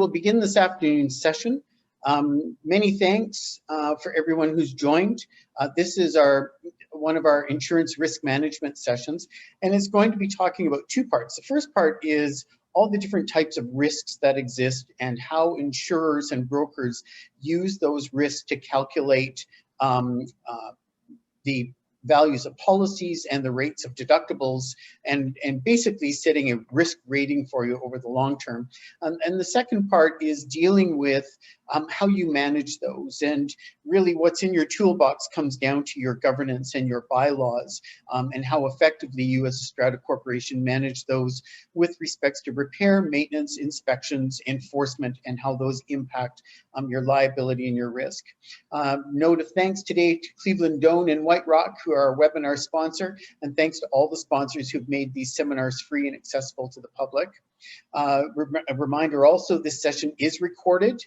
will begin this afternoon's session. Many thanks for everyone who's joined. This is one of our insurance risk management sessions, and it's going to be talking about two parts. The first part is all the different types of risks that exist and how insurers and brokers use those risks to calculate the values of policies and the rates of deductibles, and basically setting a risk rating for you over the long term. And the second part is dealing with how you manage those, and really what's in your toolbox comes down to your governance and your bylaws, and how effectively you as a strata corporation manage those with respects to repair, maintenance, inspections, enforcement, and how those impact your liability and your risk. Note of thanks today to Cleveland Doan and White Rock, who are our webinar sponsor, and thanks to all the sponsors who've made these seminars free and accessible to the public. A reminder also, this session is recorded.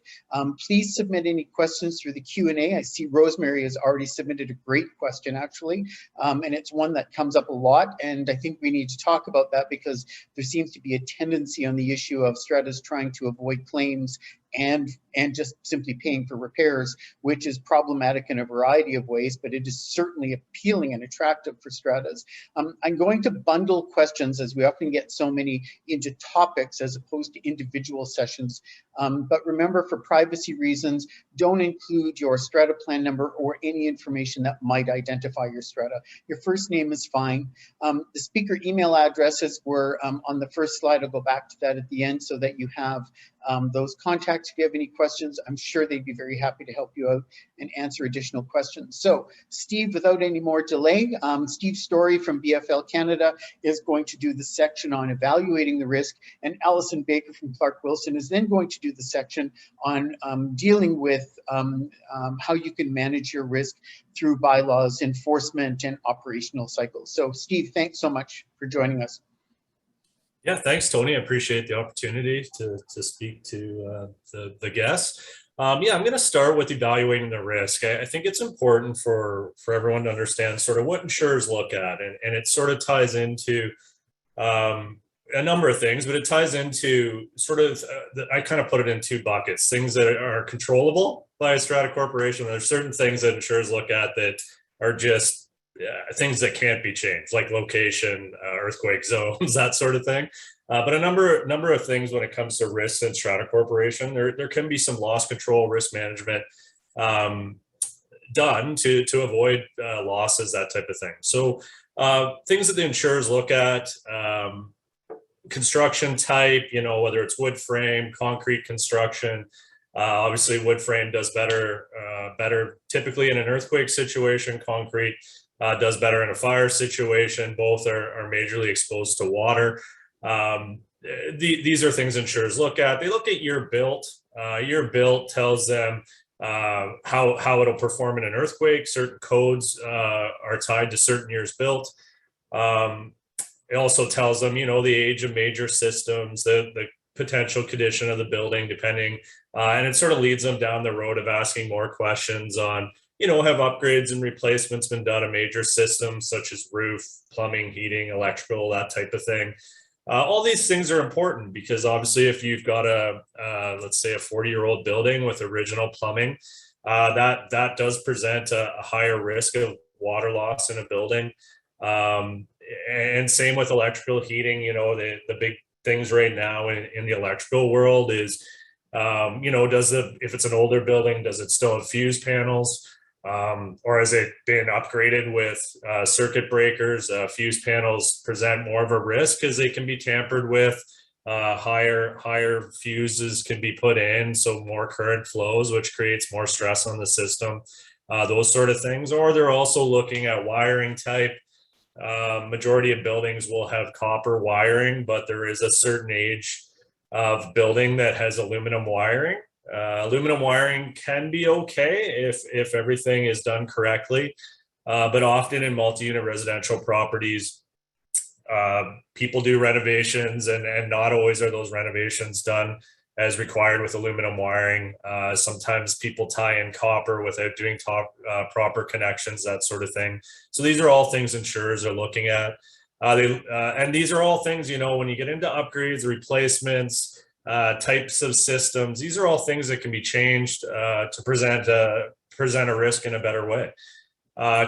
Please submit any questions through the Q&A. I see Rosemary has already submitted a great question, actually, and it's one that comes up a lot, and I think we need to talk about that because there seems to be a tendency on the issue of stratas trying to avoid claims and just simply paying for repairs, which is problematic in a variety of ways, but it is certainly appealing and attractive for stratas. I'm going to bundle questions, as we often get so many, into topics as opposed to individual sessions. But remember, for privacy reasons, don't include your strata plan number or any information that might identify your strata. Your first name is fine. The speaker email addresses were on the first slide. I'll go back to that at the end so that you have those contacts. If you have any questions, I'm sure they'd be very happy to help you out and answer additional questions. So Steve, without any more delay, Steve Story from BFL Canada is going to do the section on evaluating the risk, and Alison Baker from Clark Wilson is then going to do the section on dealing with how you can manage your risk through bylaws, enforcement, and operational cycles. So Steve, thanks so much for joining us. Yeah, thanks, Tony. I appreciate the opportunity to speak to the guests. Yeah, I'm going to start with evaluating the risk. I think it's important for everyone to understand sort of what insurers look at, and it sort of ties into a number of things, but it ties into sort of, I kind of put it in two buckets: things that are controllable by a strata corporation. There's certain things that insurers look at that are just things that can't be changed, like location, earthquake zones, that sort of thing. But a number of things when it comes to risks in strata corporation, there can be some loss control, risk management done to avoid losses, that type of thing. So things that the insurers look at, construction type, whether it's wood frame, concrete construction. Obviously, wood frame does better typically in an earthquake situation. Concrete does better in a fire situation. Both are majorly exposed to water. These are things insurers look at. They look at year built. Year built tells them how it'll perform in an earthquake. Certain codes are tied to certain years built. It also tells them, the age of major systems, the potential condition of the building, depending, and it sort of leads them down the road of asking more questions on, have upgrades and replacements been done on major systems such as roof, plumbing, heating, electrical, that type of thing. All these things are important because obviously if you've got let's say a 40-year-old building with original plumbing, that does present a higher risk of water loss in a building. And same with electrical heating. The big things right now in the electrical world is, if it's an older building, does it still have fuse panels? Or has it been upgraded with circuit breakers? Fuse panels present more of a risk because they can be tampered with. Higher fuses can be put in, so more current flows, which creates more stress on the system. Those sort of things. Or they're also looking at wiring type. Majority of buildings will have copper wiring, but there is a certain age of building that has aluminum wiring. Aluminum wiring can be okay if everything is done correctly, but often in multi-unit residential properties, people do renovations, and not always are those renovations done as required with aluminum wiring. Sometimes people tie in copper without doing proper connections, that sort of thing. So these are all things insurers are looking at. And these are all things, when you get into upgrades, replacements, types of systems. These are all things that can be changed to present a risk in a better way.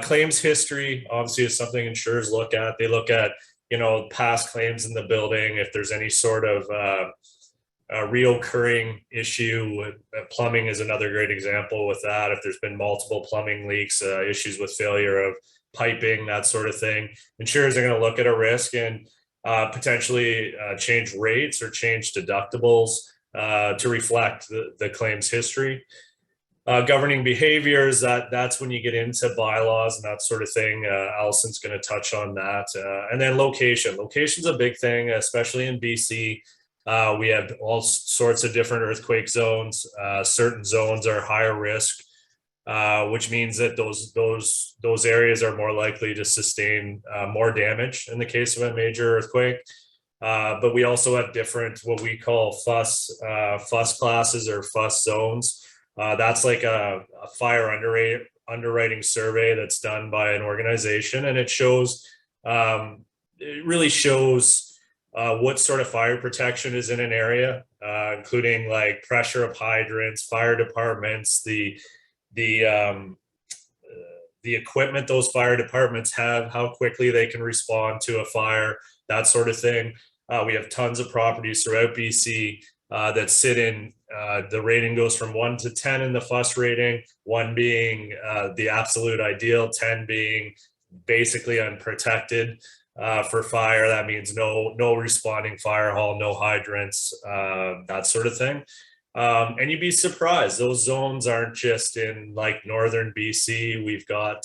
Claims history obviously is something insurers look at. They look at, past claims in the building, if there's any sort of a reoccurring issue. Plumbing is another great example with that. If there's been multiple plumbing leaks, issues with failure of piping, that sort of thing, insurers are going to look at a risk and potentially change rates or change deductibles to reflect the claims history. Governing behaviors, that's when you get into bylaws and that sort of thing. Allison's going to touch on that. And then location. Location's a big thing, especially in BC. We have all sorts of different earthquake zones. Certain zones are higher risk, which means that those areas are more likely to sustain more damage in the case of a major earthquake. But we also have different, what we call fuss classes or fuss zones. That's like a fire underwriting survey that's done by an organization, and it really shows what sort of fire protection is in an area, including like pressure of hydrants, fire departments, the equipment those fire departments have, how quickly they can respond to a fire, that sort of thing. We have tons of properties throughout BC that sit in, the rating goes from 1 to 10 in the fuss rating, 1 being the absolute ideal, 10 being basically unprotected for fire. That means no responding fire hall, no hydrants, that sort of thing. And you'd be surprised, those zones aren't just in like northern BC. We've got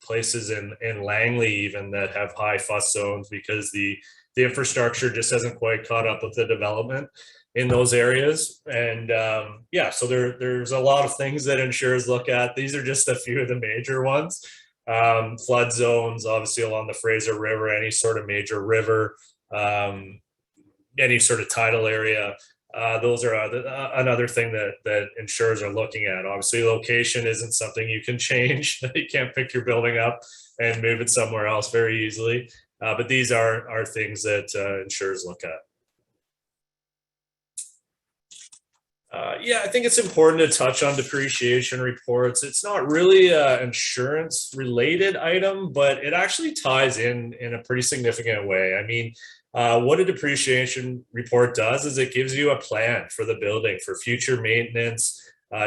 places in Langley even that have high fuss zones because the infrastructure just hasn't quite caught up with the development in those areas. And so there's a lot of things that insurers look at. These are just a few of the major ones. Flood zones, obviously along the Fraser River, any sort of major river, any sort of tidal area. Those are another thing that insurers are looking at. Obviously, location isn't something you can change. You can't pick your building up and move it somewhere else very easily. But these are things that insurers look at. I think it's important to touch on depreciation reports. It's not really an insurance related item, but it actually ties in a pretty significant way. I mean, what a depreciation report does is it gives you a plan for the building for future maintenance,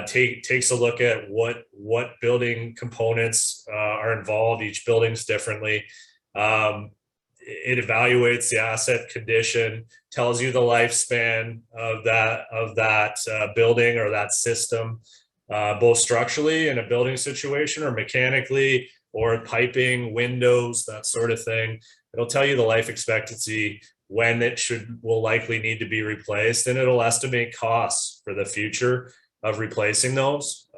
takes a look at what building components are involved. Each building's differently. It evaluates the asset condition, tells you the lifespan of that building or that system, both structurally in a building situation or mechanically or piping, windows, that sort of thing. It'll tell you the life expectancy, when it will likely need to be replaced, and it'll estimate costs for the future of replacing those.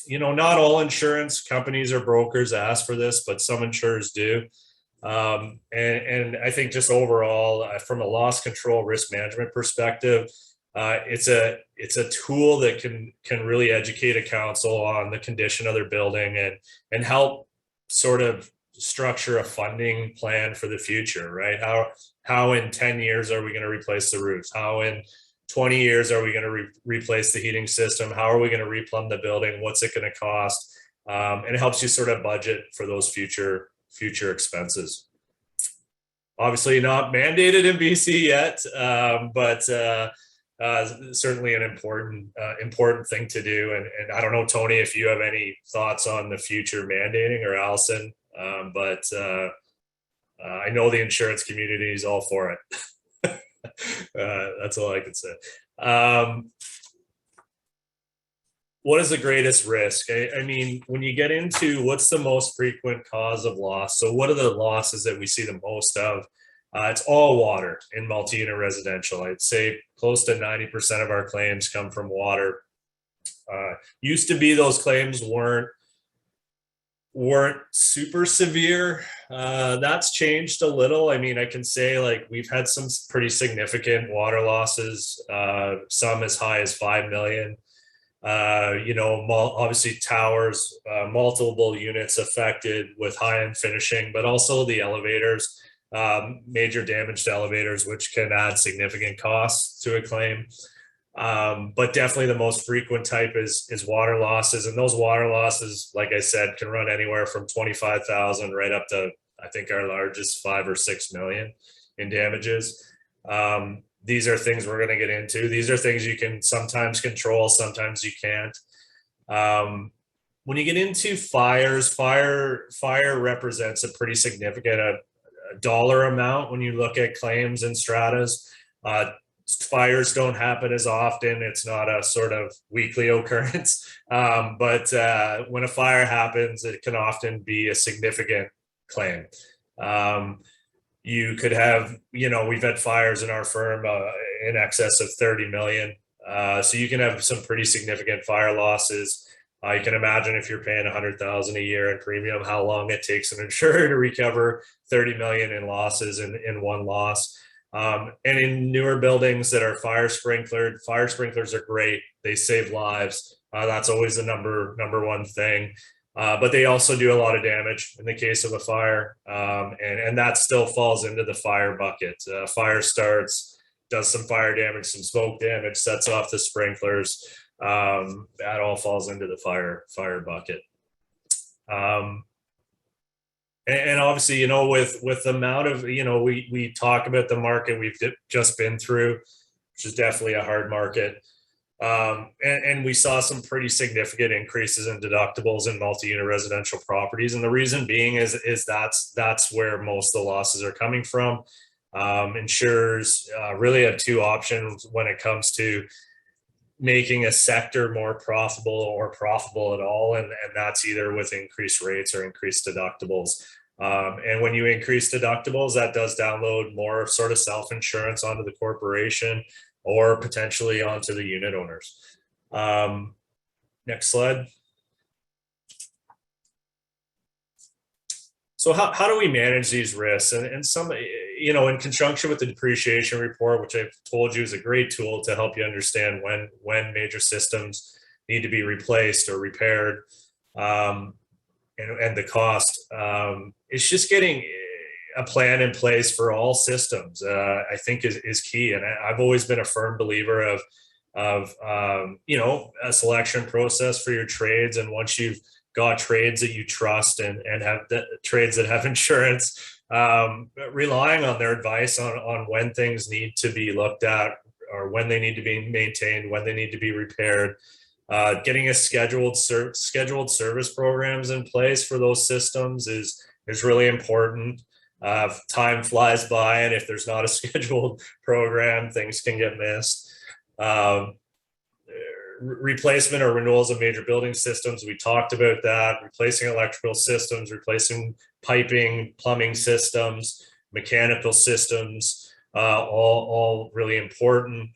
Not all insurance companies or brokers ask for this, but some insurers do. And I think just overall, from a loss control risk management perspective, it's a tool that can really educate a council on the condition of their building and help sort of structure a funding plan for the future, right? How in 10 years are we going to replace the roofs? How in 20 years are we going to replace the heating system? How are we going to replumb the building? What's it going to cost? And it helps you sort of budget for those future expenses. Obviously not mandated in BC yet, but certainly an important thing to do. And I don't know, Tony, if you have any thoughts on the future mandating, or Allison, but I know the insurance community is all for it. That's all I can say. What is the greatest risk? I mean, when you get into what's the most frequent cause of loss, so what are the losses that we see the most of? It's all water in multi-unit residential. I'd say close to 90% of our claims come from water. Used to be those claims weren't super severe. That's changed a little. I mean, I can say like we've had some pretty significant water losses, some as high as 5 million. Obviously towers, multiple units affected with high-end finishing, but also the elevators. major damage to elevators, which can add significant costs to a claim. But definitely the most frequent type is water losses. And those water losses, like I said, can run anywhere from 25,000 right up to, I think our largest 5 or 6 million in damages. These are things we're going to get into. These are things you can sometimes control, sometimes you can't. When you get into fires, fire represents a pretty significant dollar amount when you look at claims and stratas. Fires don't happen as often. It's not a sort of weekly occurrence. But when a fire happens, it can often be a significant claim. You could have, we've had fires in our firm in excess of 30 million. So you can have some pretty significant fire losses. You can imagine if you're paying 100,000 a year in premium, how long it takes an insurer to recover 30 million in losses in one loss. And in newer buildings that are fire sprinklers are great. They save lives. That's always the number one thing. But they also do a lot of damage in the case of a fire. And that still falls into the fire bucket. Fire starts, does some fire damage, some smoke damage, sets off the sprinklers. That all falls into the fire bucket. And obviously, with the amount of, we talk about the market we've just been through, which is definitely a hard market. And we saw some pretty significant increases in deductibles in multi-unit residential properties. And the reason being is that's where most of the losses are coming from. Insurers really have two options when it comes to making a sector more profitable or profitable at all. And that's either with increased rates or increased deductibles. And when you increase deductibles, that does download more sort of self-insurance onto the corporation or potentially onto the unit owners. Next slide. So how do we manage these risks? And some, in conjunction with the depreciation report, which I've told you is a great tool to help you understand when major systems need to be replaced or repaired, and the cost. It's just getting a plan in place for all systems, I think is key. And I've always been a firm believer of a selection process for your trades. And once you've got trades that you trust and have the trades that have insurance, relying on their advice on when things need to be looked at or when they need to be maintained, when they need to be repaired, getting a scheduled service programs in place for those systems is really important. Time flies by, and if there's not a scheduled program, things can get missed. Replacement or renewals of major building systems, we talked about that. Replacing electrical systems, replacing piping, plumbing systems, mechanical systems, all really important.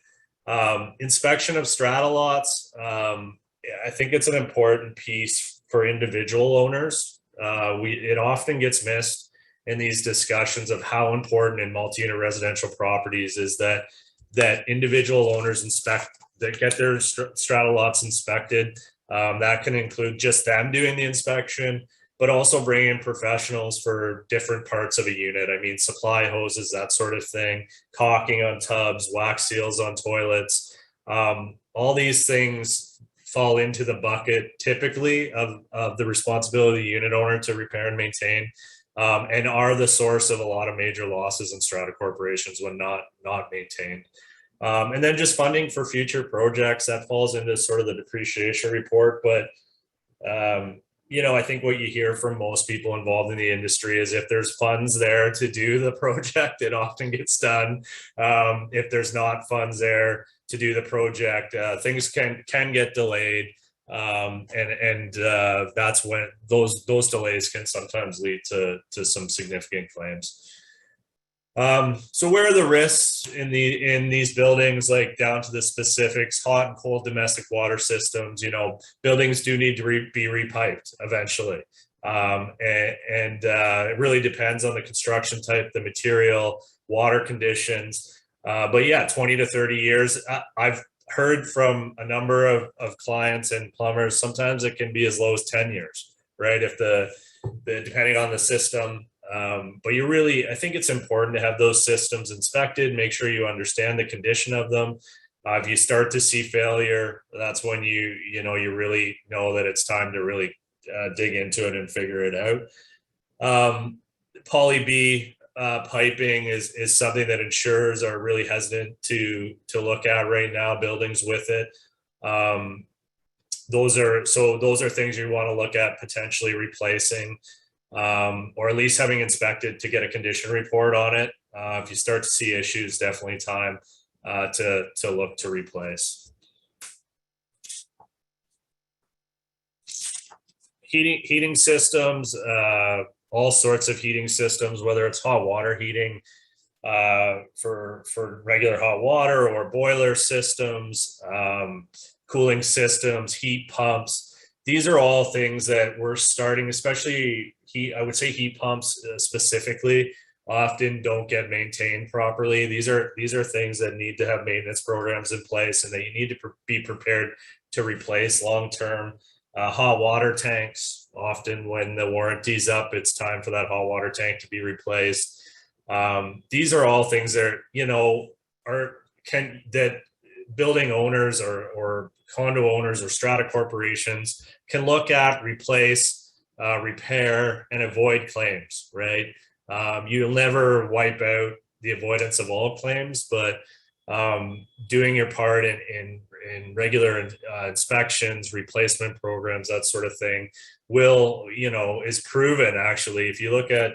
Inspection of strata lots, I think it's an important piece for individual owners. It often gets missed in these discussions of how important in multi-unit residential properties is that individual owners that get their strata lots inspected. That can include just them doing the inspection, but also bringing in professionals for different parts of a unit. I mean, supply hoses, that sort of thing, caulking on tubs, wax seals on toilets. All these things fall into the bucket typically of the responsibility of the unit owner to repair and maintain, and are the source of a lot of major losses in strata corporations when not maintained. And then just funding for future projects, that falls into sort of the depreciation report. But, I think what you hear from most people involved in the industry is if there's funds there to do the project, it often gets done. If there's not funds there to do the project, things can get delayed. And that's when those delays can sometimes lead to some significant claims. So where are the risks in these buildings, like down to the specifics? Hot and cold domestic water systems, buildings do need to be repiped eventually. And it really depends on the construction type, the material, water conditions. But yeah, 20 to 30 years. I've heard from a number of clients and plumbers, sometimes it can be as low as 10 years, right? If depending on the system, But you really, I think it's important to have those systems inspected, make sure you understand the condition of them. If you start to see failure, that's when you really know that it's time to really dig into it and figure it out. Poly B piping is something that insurers are really hesitant to look at right now, buildings with it. Those are things you want to look at potentially replacing, or at least having inspected to get a condition report on it. If you start to see issues, definitely time to look to replace. Heating systems, all sorts of heating systems, whether it's hot water heating for regular hot water, or boiler systems, cooling systems, heat pumps. These are all things that we're starting, especially I would say heat pumps specifically, often don't get maintained properly. These are things that need to have maintenance programs in place, and that you need to be prepared to replace long term. Hot water tanks, often when the warranty's up, it's time for that hot water tank to be replaced. These are all things that that building owners or condo owners or strata corporations can look at, replace, repair, and avoid claims, right? You'll never wipe out the avoidance of all claims, but doing your part in regular inspections, replacement programs, that sort of thing is proven. Actually, if you look at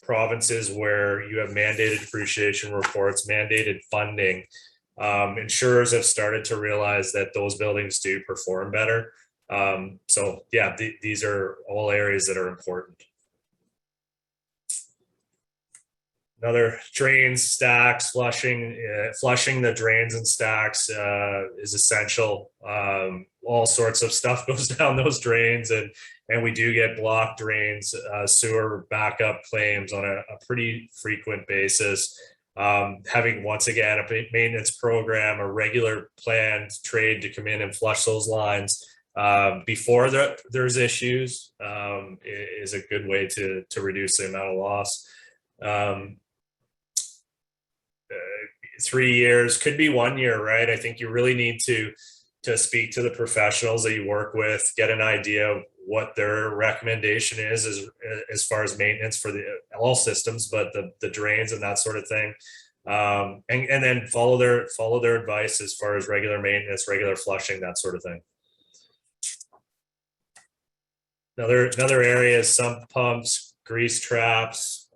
provinces where you have mandated depreciation reports, mandated funding, insurers have started to realize that those buildings do perform better. So yeah, these are all areas that are important. Another, drains, stacks, flushing the drains and stacks is essential. All sorts of stuff goes down those drains, and we do get blocked drains, sewer backup claims on a pretty frequent basis. Having, once again, a maintenance program, a regular planned trade to come in and flush those lines before there's issues is a good way to reduce the amount of loss. 3 years, could be 1 year, right? I think you really need to speak to the professionals that you work with, get an idea of what their recommendation is as far as maintenance for all systems, but the drains and that sort of thing, and then follow their advice as far as regular maintenance, regular flushing, that sort of thing. Another area is sump pumps, grease traps,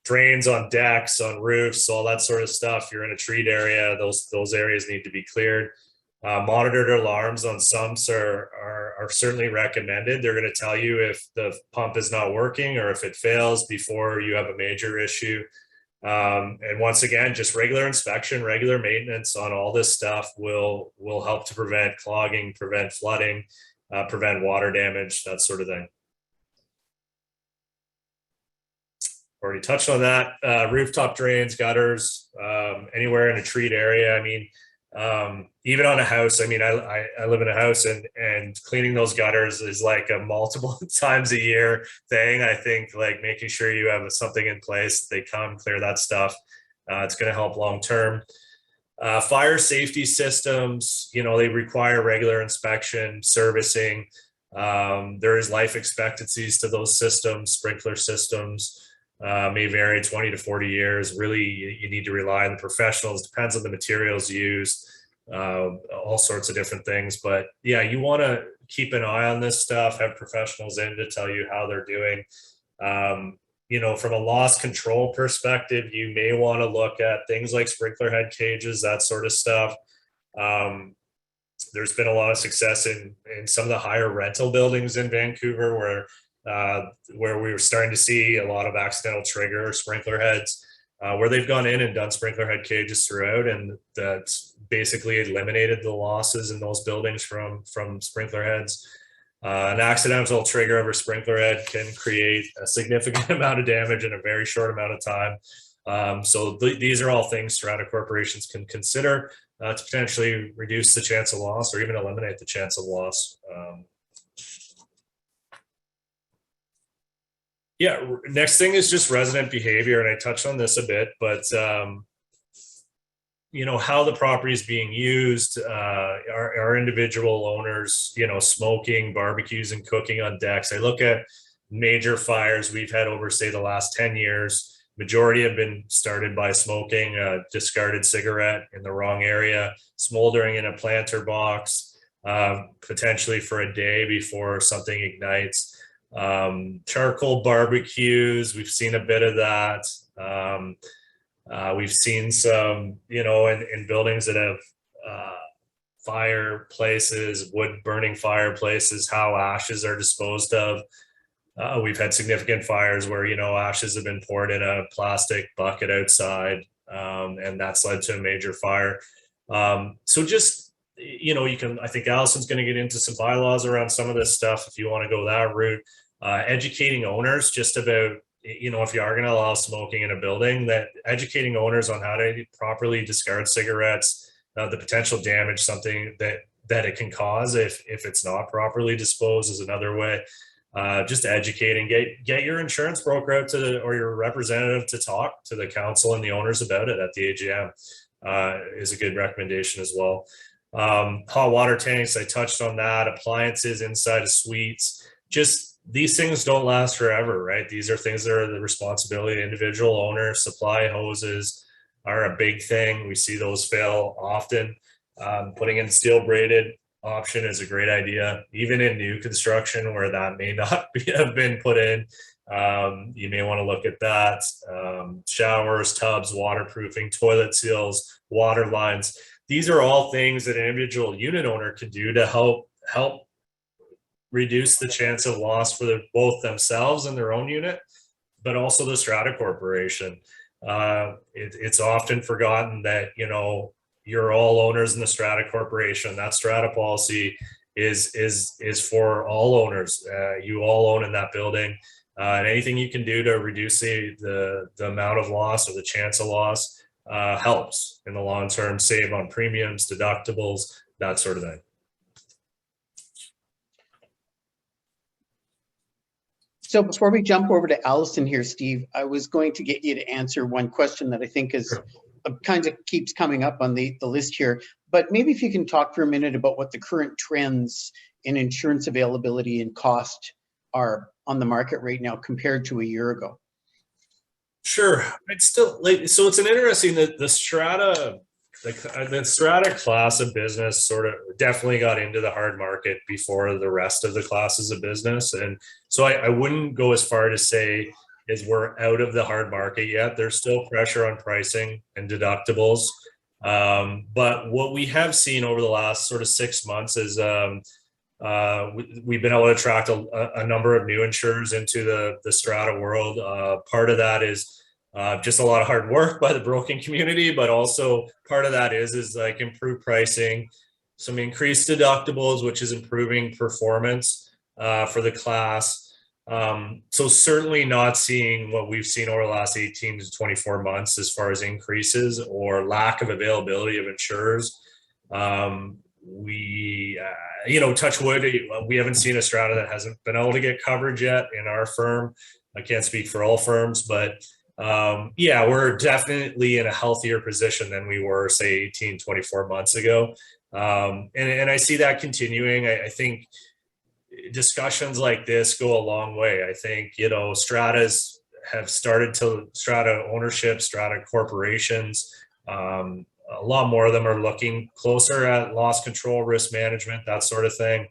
drains on decks, on roofs, all that sort of stuff. You're in a treat area, those areas need to be cleared. Monitored alarms on sumps are certainly recommended. They're going to tell you if the pump is not working or if it fails before you have a major issue. And once again, just regular inspection, regular maintenance on all this stuff will help to prevent clogging, prevent flooding, prevent water damage, that sort of thing. Already touched on that. Rooftop drains, gutters, anywhere in a treat area. I mean, even on a house, I mean, I live in a house, and cleaning those gutters is like a multiple times a year thing. I think, like, making sure you have something in place, they come clear that stuff. It's going to help long term. Fire safety systems, they require regular inspection, servicing. There is life expectancies to those systems. Sprinkler systems may vary 20 to 40 years. Really, you need to rely on the professionals. Depends on the materials used, all sorts of different things. But yeah, you want to keep an eye on this stuff, have professionals in to tell you how they're doing. From a loss control perspective, you may want to look at things like sprinkler head cages, that sort of stuff. There's been a lot of success in some of the higher rental buildings in Vancouver where we were starting to see a lot of accidental trigger sprinkler heads, where they've gone in and done sprinkler head cages throughout, and that's basically eliminated the losses in those buildings from sprinkler heads. An accidental trigger of a sprinkler head can create a significant amount of damage in a very short amount of time. So these are all things strata corporations can consider to potentially reduce the chance of loss or even eliminate the chance of loss. Yeah, next thing is just resident behavior, and I touched on this a bit, but you know, how the property is being used, our individual owners, you know, smoking, barbecues and cooking on decks. I look at major fires we've had over, say, the last 10 years. Majority have been started by smoking a discarded cigarette in the wrong area, smoldering in a planter box, potentially for a day before something ignites. Charcoal barbecues, we've seen a bit of that. We've seen some, you know, in buildings that have fireplaces, wood burning fireplaces, how ashes are disposed of. We've had significant fires where, you know, ashes have been poured in a plastic bucket outside, and that's led to a major fire. So just, you know, I think Allison's going to get into some bylaws around some of this stuff if you want to go that route. Educating owners just about, you know, if you are going to allow smoking in a building, that educating owners on how to properly discard cigarettes, the potential damage, something that it can cause if it's not properly disposed, is another way. Just educating, get your insurance broker out or your representative to talk to the council and the owners about it at the AGM, is a good recommendation as well. Hot water tanks, I touched on that. Appliances inside of suites, just these things don't last forever, right? These are things that are the responsibility of individual owners. Supply hoses are a big thing. We see those fail often. Putting in steel braided option is a great idea, even in new construction where that may not have been put in. You may want to look at that. Showers, tubs, waterproofing, toilet seals, water lines. These are all things that an individual unit owner can do to help reduce the chance of loss for both themselves and their own unit, but also the strata corporation. It's often forgotten that, you know, you're all owners in the strata corporation. That strata policy is for all owners. You all own in that building, and anything you can do to reduce the amount of loss or the chance of loss helps in the long term. Save on premiums, deductibles, that sort of thing. So before we jump over to Allison here, Steve, I was going to get you to answer one question that I think is kind of keeps coming up on the list here. But maybe if you can talk for a minute about what the current trends in insurance availability and cost are on the market right now compared to a year ago. Sure. It's still like, so it's an interesting that the strata class of business sort of definitely got into the hard market before the rest of the classes of business. And so I wouldn't go as far to say is we're out of the hard market yet. There's still pressure on pricing and deductibles. But what we have seen over the last sort of 6 months is we've been able to attract a number of new insurers into the strata world. Part of that is just a lot of hard work by the broking community, but also part of that is like improved pricing, some increased deductibles, which is improving performance for the class. So certainly not seeing what we've seen over the last 18 to 24 months as far as increases or lack of availability of insurers. We, you know, touch wood, we haven't seen a strata that hasn't been able to get coverage yet in our firm. I can't speak for all firms, but yeah, we're definitely in a healthier position than we were, say, 18, 24 months ago. And I see that continuing. I think discussions like this go a long way. I think, you know, stratas have started to, strata ownership, strata corporations, a lot more of them are looking closer at loss control, risk management, that sort of thing,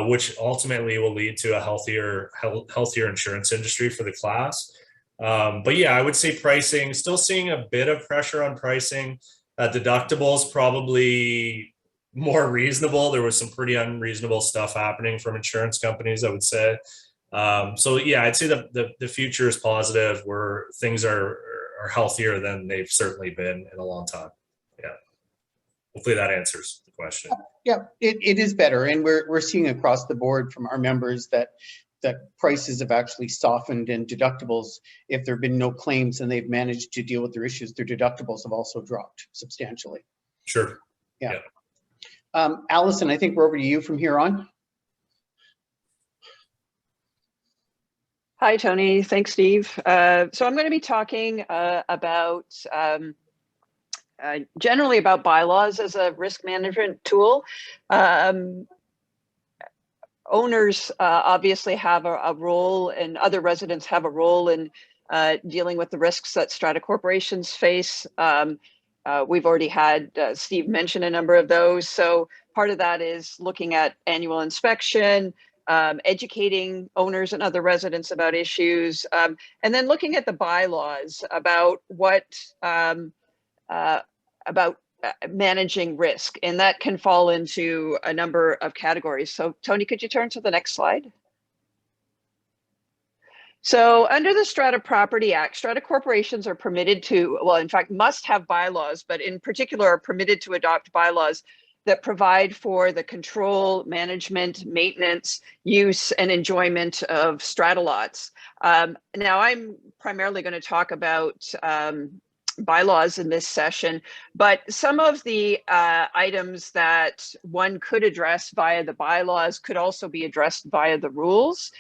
which ultimately will lead to a healthier insurance industry for the class. But yeah, I would say pricing, still seeing a bit of pressure on pricing. Deductibles probably more reasonable. There was some pretty unreasonable stuff happening from insurance companies, I would say. So yeah, I'd say the future is positive, where things are healthier than they've certainly been in a long time. Yeah. Hopefully that answers the question. Yeah, it is better. And we're seeing across the board from our members that prices have actually softened, and deductibles, if there have been no claims and they've managed to deal with their issues, their deductibles have also dropped substantially. Sure. Yeah. Allison, I think we're over to you from here on. Hi, Tony. Thanks, Steve. So I'm going to be talking about generally about bylaws as a risk management tool. Owners obviously have a role, and other residents have a role in dealing with the risks that strata corporations face. We've already had Steve mention a number of those. So part of that is looking at annual inspection, educating owners and other residents about issues, and then looking at the bylaws about what about managing risk, and that can fall into a number of categories. So Tony, could you turn to the next slide? So under the Strata Property Act, strata corporations are permitted to, well, in fact, must have bylaws, but in particular are permitted to adopt bylaws that provide for the control, management, maintenance, use, and enjoyment of strata lots. Now, I'm primarily going to talk about bylaws in this session, but some of the items that one could address via the bylaws could also be addressed via the rules.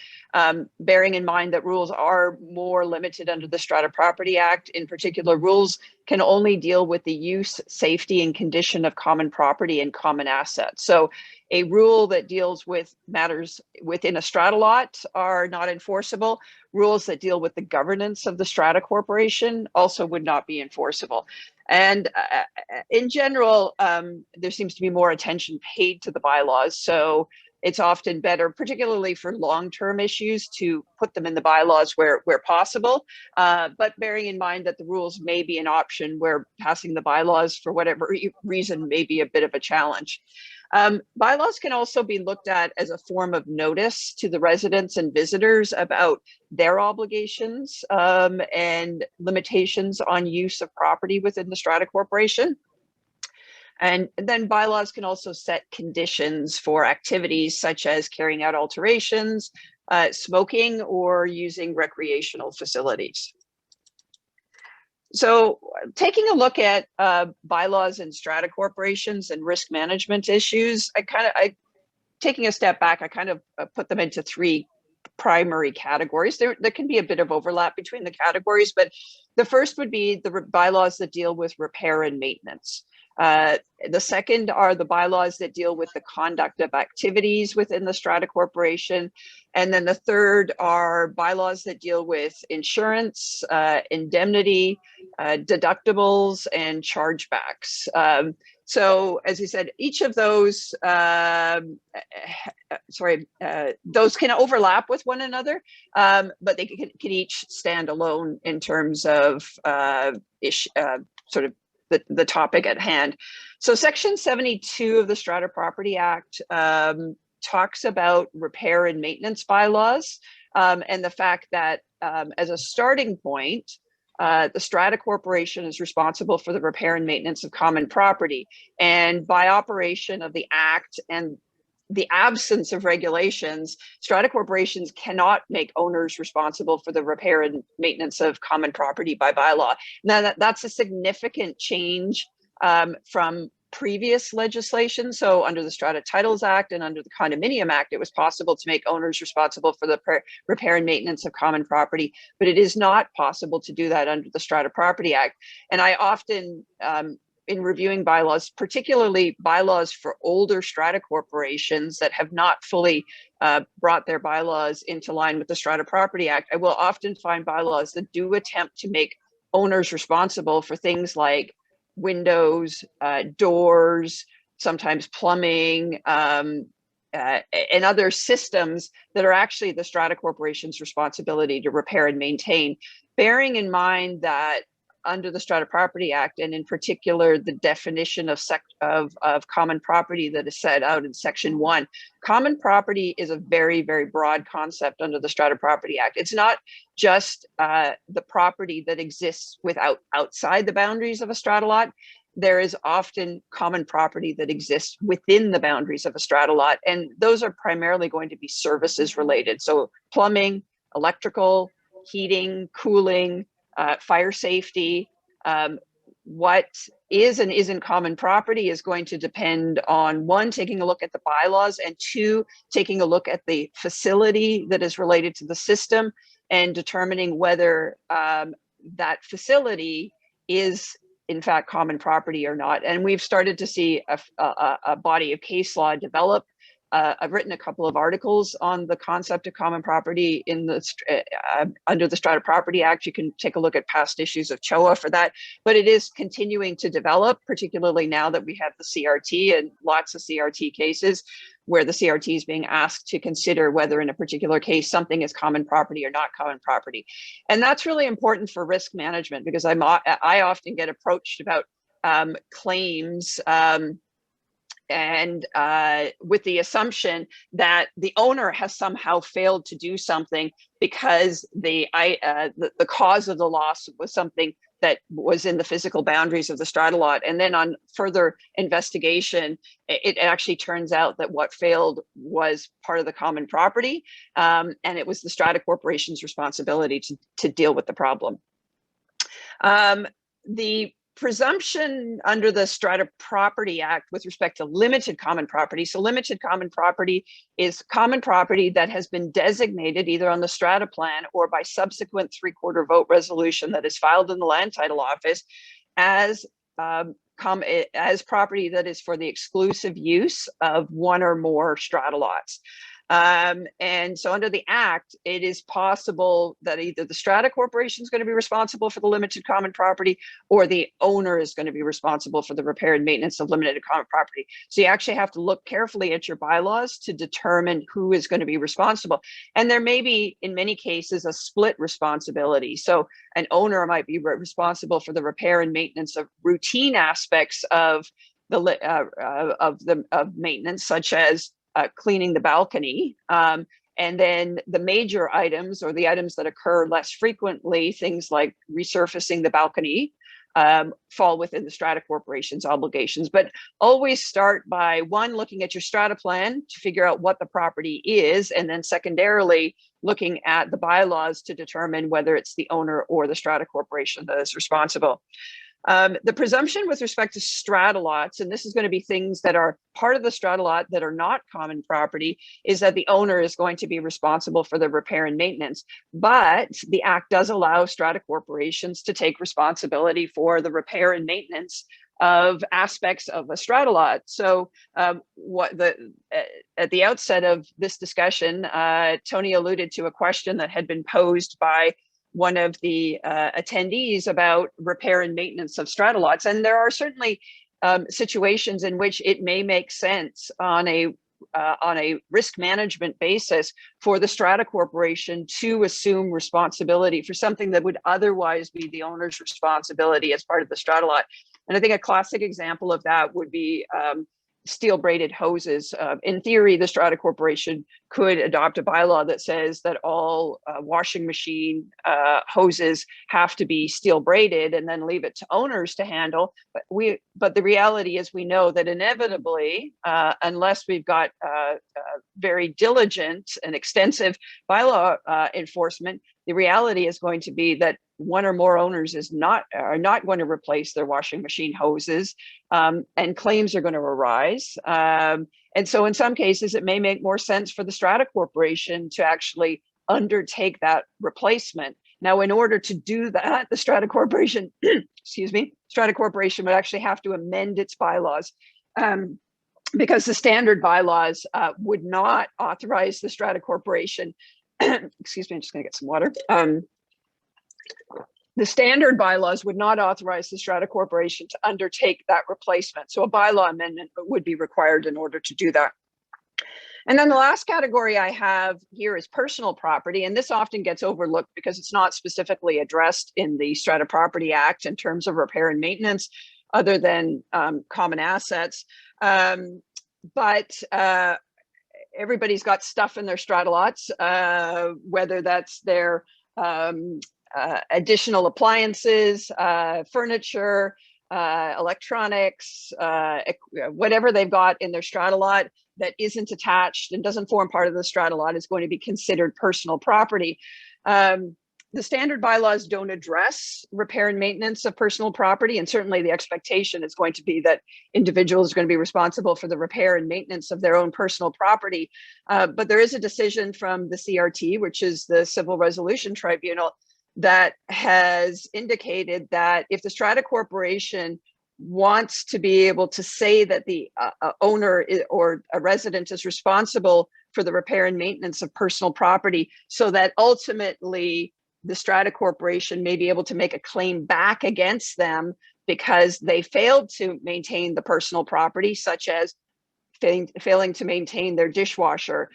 Bearing in mind that rules are more limited under the Strata Property Act. In particular, rules can only deal with the use, safety, and condition of common property and common assets. So a rule that deals with matters within a strata lot are not enforceable. Rules that deal with the governance of the strata corporation also would not be enforceable. And in general, there seems to be more attention paid to the bylaws. So it's often better, particularly for long-term issues, to put them in the bylaws where possible, but bearing in mind that the rules may be an option where passing the bylaws for whatever reason may be a bit of a challenge. Bylaws can also be looked at as a form of notice to the residents and visitors about their obligations and limitations on use of property within the strata corporation. And then bylaws can also set conditions for activities such as carrying out alterations, smoking, or using recreational facilities. So taking a look at bylaws and strata corporations and risk management issues, taking a step back, I kind of put them into three primary categories. There can be a bit of overlap between the categories, but the first would be the bylaws that deal with repair and maintenance. The second are the bylaws that deal with the conduct of activities within the strata corporation. And then the third are bylaws that deal with insurance, indemnity, deductibles, and chargebacks. So as you said, each of those, those can overlap with one another, but they can each stand alone in terms of sort of the topic at hand. So Section 72 of the Strata Property Act talks about repair and maintenance bylaws, and the fact that as a starting point, the strata corporation is responsible for the repair and maintenance of common property. And by operation of the act and the absence of regulations, strata corporations cannot make owners responsible for the repair and maintenance of common property by bylaw. Now, that's a significant change from previous legislation. So under the Strata Titles Act and under the Condominium Act, it was possible to make owners responsible for the repair and maintenance of common property, but it is not possible to do that under the Strata Property Act. And I often, in reviewing bylaws, particularly bylaws for older strata corporations that have not fully brought their bylaws into line with the Strata Property Act, I will often find bylaws that do attempt to make owners responsible for things like windows, doors, sometimes plumbing, and other systems that are actually the strata corporation's responsibility to repair and maintain, bearing in mind that under the Strata Property Act, and in particular, the definition of common property that is set out in Section 1. Common property is a very, very broad concept under the Strata Property Act. It's not just the property that exists outside the boundaries of a strata lot. There is often common property that exists within the boundaries of a strata lot, and those are primarily going to be services related. So plumbing, electrical, heating, cooling, fire safety, what is and isn't common property is going to depend on, one, taking a look at the bylaws, and two, taking a look at the facility that is related to the system and determining whether that facility is in fact common property or not. And we've started to see a body of case law develop. I've written a couple of articles on the concept of common property in the under the Strata Property Act. You can take a look at past issues of CHOA for that, but it is continuing to develop, particularly now that we have the CRT and lots of CRT cases where the CRT is being asked to consider whether in a particular case something is common property or not common property. And that's really important for risk management, because I often get approached about claims and with the assumption that the owner has somehow failed to do something because the cause of the loss was something that was in the physical boundaries of the strata lot. And then on further investigation, it actually turns out that what failed was part of the common property, and it was the strata corporation's responsibility to deal with the problem. The presumption under the Strata Property Act with respect to limited common property. So limited common property is common property that has been designated either on the strata plan or by subsequent 3/4 vote resolution that is filed in the Land Title Office as property that is for the exclusive use of one or more strata lots. And so under the Act, it is possible that either the strata corporation is going to be responsible for the limited common property, or the owner is going to be responsible for the repair and maintenance of limited common property. So you actually have to look carefully at your bylaws to determine who is going to be responsible. And there may be, in many cases, a split responsibility. So an owner might be responsible for the repair and maintenance of routine aspects of maintenance, such as cleaning the balcony, and then the major items, or the items that occur less frequently, things like resurfacing the balcony, fall within the strata corporation's obligations. But always start by, one, looking at your strata plan to figure out what the property is, and then secondarily looking at the bylaws to determine whether it's the owner or the strata corporation that is responsible. The presumption with respect to strata lots, and this is going to be things that are part of the strata lot that are not common property, is that the owner is going to be responsible for the repair and maintenance. But the Act does allow strata corporations to take responsibility for the repair and maintenance of aspects of a strata lot. So at the outset of this discussion, Tony alluded to a question that had been posed by one of the attendees about repair and maintenance of strata lots. And there are certainly situations in which it may make sense on a risk management basis for the strata corporation to assume responsibility for something that would otherwise be the owner's responsibility as part of the strata lot. And I think a classic example of that would be steel braided hoses. In theory, the strata corporation could adopt a bylaw that says that all washing machine hoses have to be steel braided, and then leave it to owners to handle. But the reality is, we know that inevitably, unless we've got very diligent and extensive bylaw enforcement, the reality is going to be that one or more owners are not going to replace their washing machine hoses, and claims are going to arise. And so in some cases, it may make more sense for the strata corporation to actually undertake that replacement. Now, in order to do that, the strata corporation, strata corporation would actually have to amend its bylaws, because the standard bylaws would not authorize the strata corporation. Excuse me, I'm just going to get some water. The standard bylaws would not authorize the strata corporation to undertake that replacement. So a bylaw amendment would be required in order to do that. And then the last category I have here is personal property. And this often gets overlooked because it's not specifically addressed in the Strata Property Act in terms of repair and maintenance, other than common assets. But everybody's got stuff in their strata lots, whether that's their additional appliances, furniture, electronics, whatever they've got in their strata lot that isn't attached and doesn't form part of the strata lot is going to be considered personal property. The standard bylaws don't address repair and maintenance of personal property, and certainly the expectation is going to be that individuals are going to be responsible for the repair and maintenance of their own personal property. But there is a decision from the CRT, which is the Civil Resolution Tribunal, that has indicated that if the strata corporation wants to be able to say that the owner or a resident is responsible for the repair and maintenance of personal property, so that ultimately the strata corporation may be able to make a claim back against them because they failed to maintain the personal property, such as failing to maintain their dishwasher,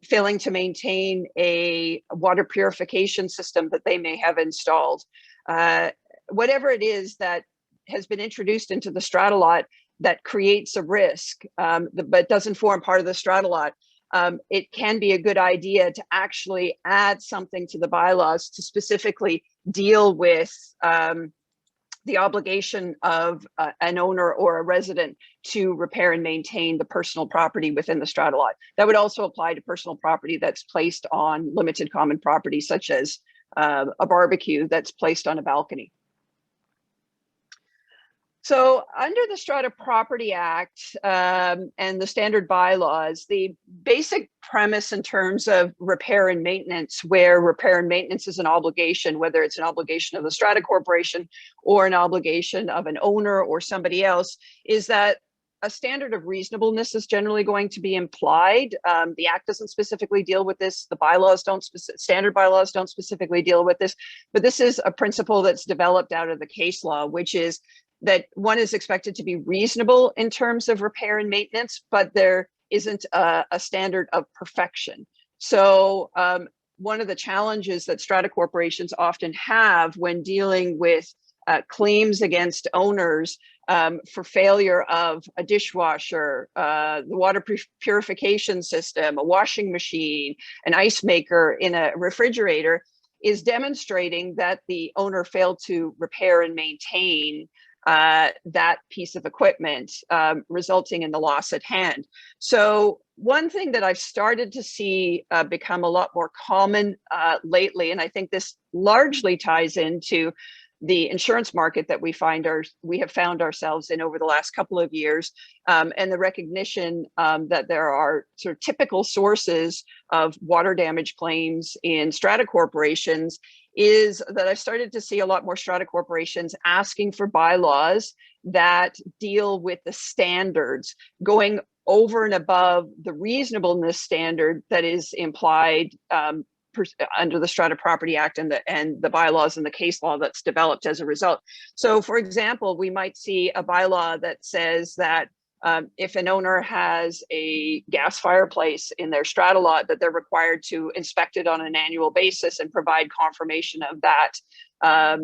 failing to maintain a water purification system that they may have installed. Whatever it is that has been introduced into the strata lot that creates a risk, but doesn't form part of the strata lot, it can be a good idea to actually add something to the bylaws to specifically deal with the obligation of an owner or a resident to repair and maintain the personal property within the strata lot. That would also apply to personal property that's placed on limited common property, such as a barbecue that's placed on a balcony. So under the Strata Property Act and the standard bylaws, the basic premise in terms of repair and maintenance, where repair and maintenance is an obligation, whether it's an obligation of the Strata Corporation or an obligation of an owner or somebody else, is that a standard of reasonableness is generally going to be implied. The Act doesn't specifically deal with this. The bylaws don't, standard bylaws don't specifically deal with this, but this is a principle that's developed out of the case law, which is that one is expected to be reasonable in terms of repair and maintenance, but there isn't a standard of perfection. So one of the challenges that strata corporations often have when dealing with claims against owners for failure of a dishwasher, the water purification system, a washing machine, an ice maker in a refrigerator, is demonstrating that the owner failed to repair and maintain that piece of equipment, resulting in the loss at hand. So one thing that I've started to see become a lot more common lately, and I think this largely ties into the insurance market that we have found ourselves in over the last couple of years, and the recognition that there are sort of typical sources of water damage claims in strata corporations, is that I've started to see a lot more strata corporations asking for bylaws that deal with the standards, going over and above the reasonableness standard that is implied under the Strata Property Act and the bylaws and the case law that's developed as a result. So for example, we might see a bylaw that says that if an owner has a gas fireplace in their strata lot, that they're required to inspect it on an annual basis and provide confirmation of that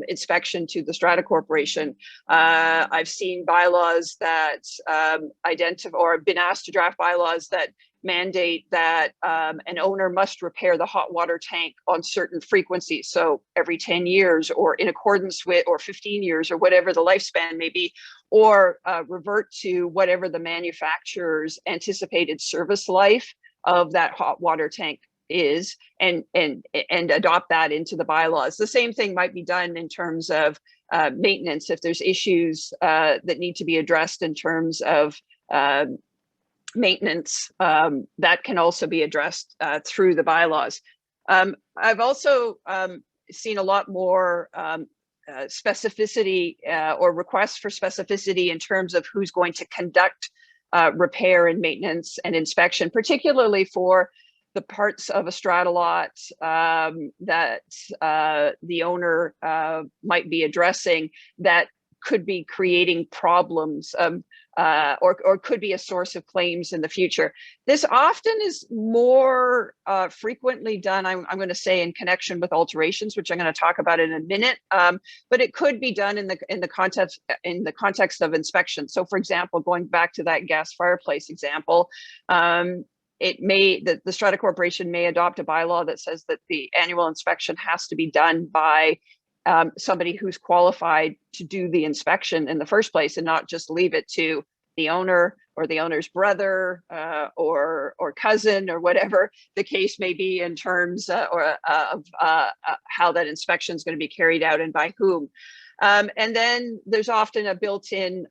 inspection to the strata corporation. I've seen bylaws that identify, or been asked to draft bylaws that mandate that an owner must repair the hot water tank on certain frequencies. So every 10 years or in accordance with, or 15 years or whatever the lifespan may be, or revert to whatever the manufacturer's anticipated service life of that hot water tank is, and adopt that into the bylaws. The same thing might be done in terms of maintenance. If there's issues that need to be addressed in terms of maintenance, that can also be addressed through the bylaws. I've also seen a lot more specificity or requests for specificity in terms of who's going to conduct repair and maintenance and inspection, particularly for the parts of a strata lot that the owner might be addressing that could be creating problems or could be a source of claims in the future. This often is more frequently done, I'm going to say, in connection with alterations, which I'm going to talk about in a minute. But it could be done in the context of inspection. So, for example, going back to that gas fireplace example, the strata corporation may adopt a bylaw that says that the annual inspection has to be done by somebody who's qualified to do the inspection in the first place, and not just leave it to the owner or the owner's brother or cousin or whatever the case may be in terms of how that inspection is going to be carried out and by whom. And then there's often a built-in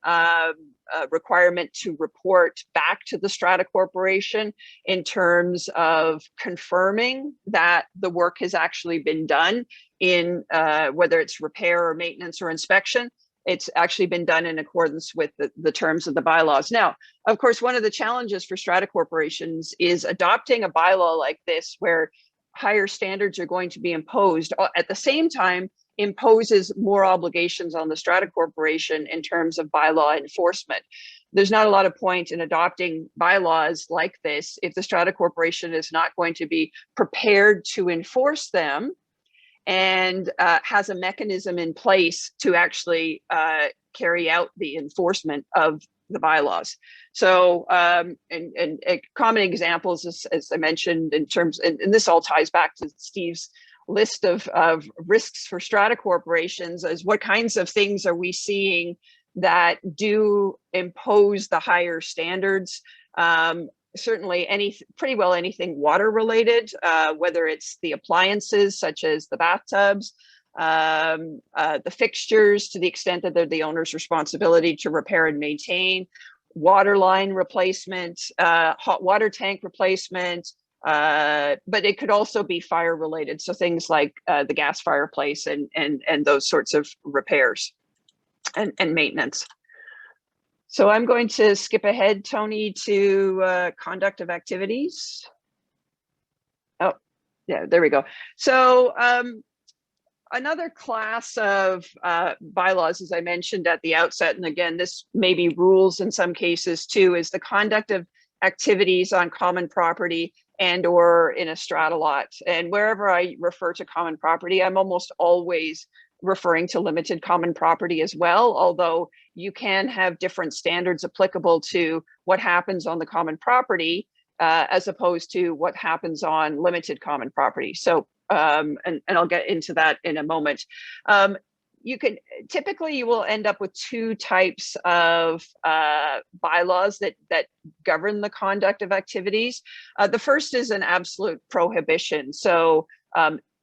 requirement to report back to the strata corporation in terms of confirming that the work has actually been done in whether it's repair or maintenance or inspection. It's actually been done in accordance with the terms of the bylaws. Now, of course, one of the challenges for strata corporations is adopting a bylaw like this where higher standards are going to be imposed at the same time imposes more obligations on the strata corporation in terms of bylaw enforcement. There's not a lot of point in adopting bylaws like this if the strata corporation is not going to be prepared to enforce them and has a mechanism in place to actually carry out the enforcement of the bylaws. So, and common examples, as I mentioned, in terms, and this all ties back to Steve's list of risks for strata corporations, is what kinds of things are we seeing that do impose the higher standards. Certainly pretty well anything water related, whether it's the appliances such as the bathtubs, the fixtures to the extent that they're the owner's responsibility to repair and maintain, water line replacement, hot water tank replacement, but it could also be fire related. So things like the gas fireplace and those sorts of repairs and maintenance. So I'm going to skip ahead, Tony, to conduct of activities. Oh, yeah, there we go. So another class of bylaws, as I mentioned at the outset, and again, this may be rules in some cases too, is the conduct of activities on common property and or in a strata lot. And wherever I refer to common property, I'm almost always referring to limited common property as well, although you can have different standards applicable to what happens on the common property as opposed to what happens on limited common property. So, and I'll get into that in a moment. Typically you will end up with two types of bylaws that govern the conduct of activities. The first is an absolute prohibition. So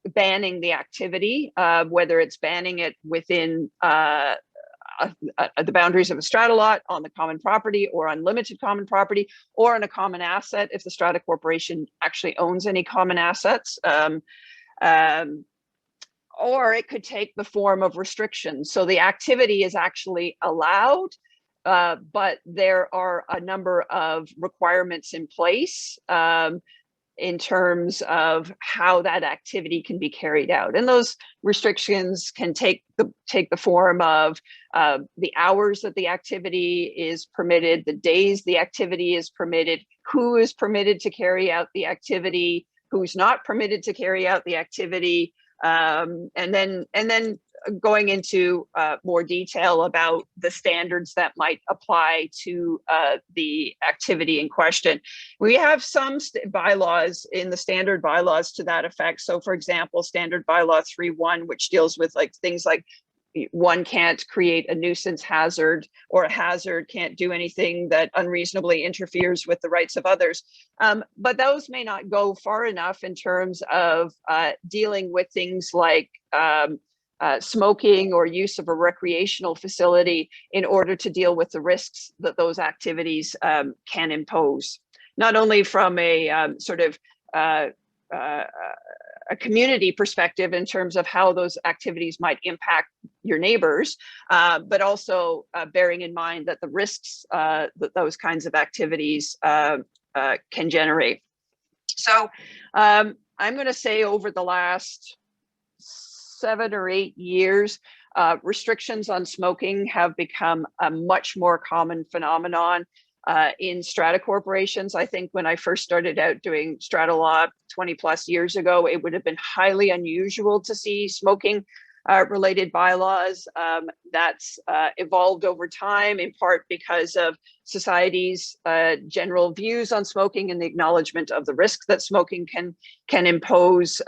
banning the activity, whether it's banning it within the boundaries of a strata lot, on the common property or unlimited common property, or on a common asset if the strata corporation actually owns any common assets. Or it could take the form of restrictions. So the activity is actually allowed, but there are a number of requirements in place in terms of how that activity can be carried out. And those restrictions can take the form of the hours that the activity is permitted, the days the activity is permitted, who is permitted to carry out the activity, who's not permitted to carry out the activity, and then going into more detail about the standards that might apply to the activity in question. We have some bylaws in the standard bylaws to that effect. So for example, standard bylaw 3.1, which deals with like things like one can't create a nuisance hazard, or a hazard can't do anything that unreasonably interferes with the rights of others. But those may not go far enough in terms of dealing with things like smoking or use of a recreational facility in order to deal with the risks that those activities can impose, not only from a sort of a community perspective in terms of how those activities might impact your neighbors, but also bearing in mind that the risks that those kinds of activities can generate. So I'm going to say over the last 7 or 8 years, restrictions on smoking have become a much more common phenomenon in strata corporations. I think when I first started out doing strata law 20 plus years ago, it would have been highly unusual to see smoking related bylaws. That's evolved over time, in part because of society's general views on smoking and the acknowledgement of the risks that smoking can impose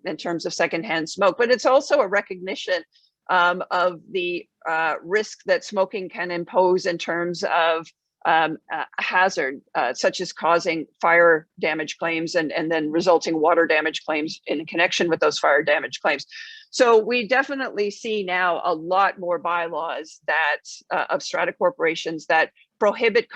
in terms of secondhand smoke. But it's also a recognition of the risk that smoking can impose in terms of hazard, such as causing fire damage claims and then resulting water damage claims in connection with those fire damage claims. So we definitely see now a lot more bylaws that of strata corporations that prohibit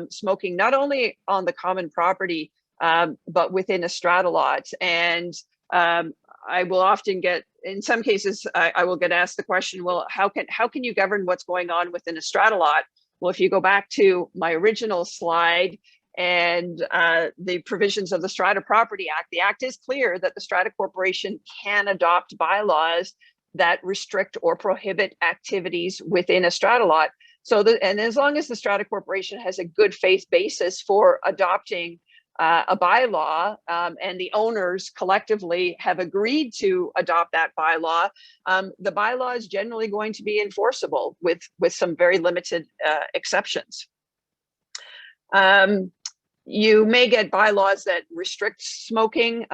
smoking, not only on the common property, but within a strata lot. And I will often get, in some cases, I will get asked the question, well, how can you govern what's going on within a strata lot? Well, if you go back to my original slide and the provisions of the Strata Property Act, the act is clear that the strata corporation can adopt bylaws that restrict or prohibit activities within a strata lot. So, and as long as the strata corporation has a good faith basis for adopting a bylaw, and the owners collectively have agreed to adopt that bylaw, the bylaw is generally going to be enforceable with some very limited exceptions. You may get bylaws that restrict smoking.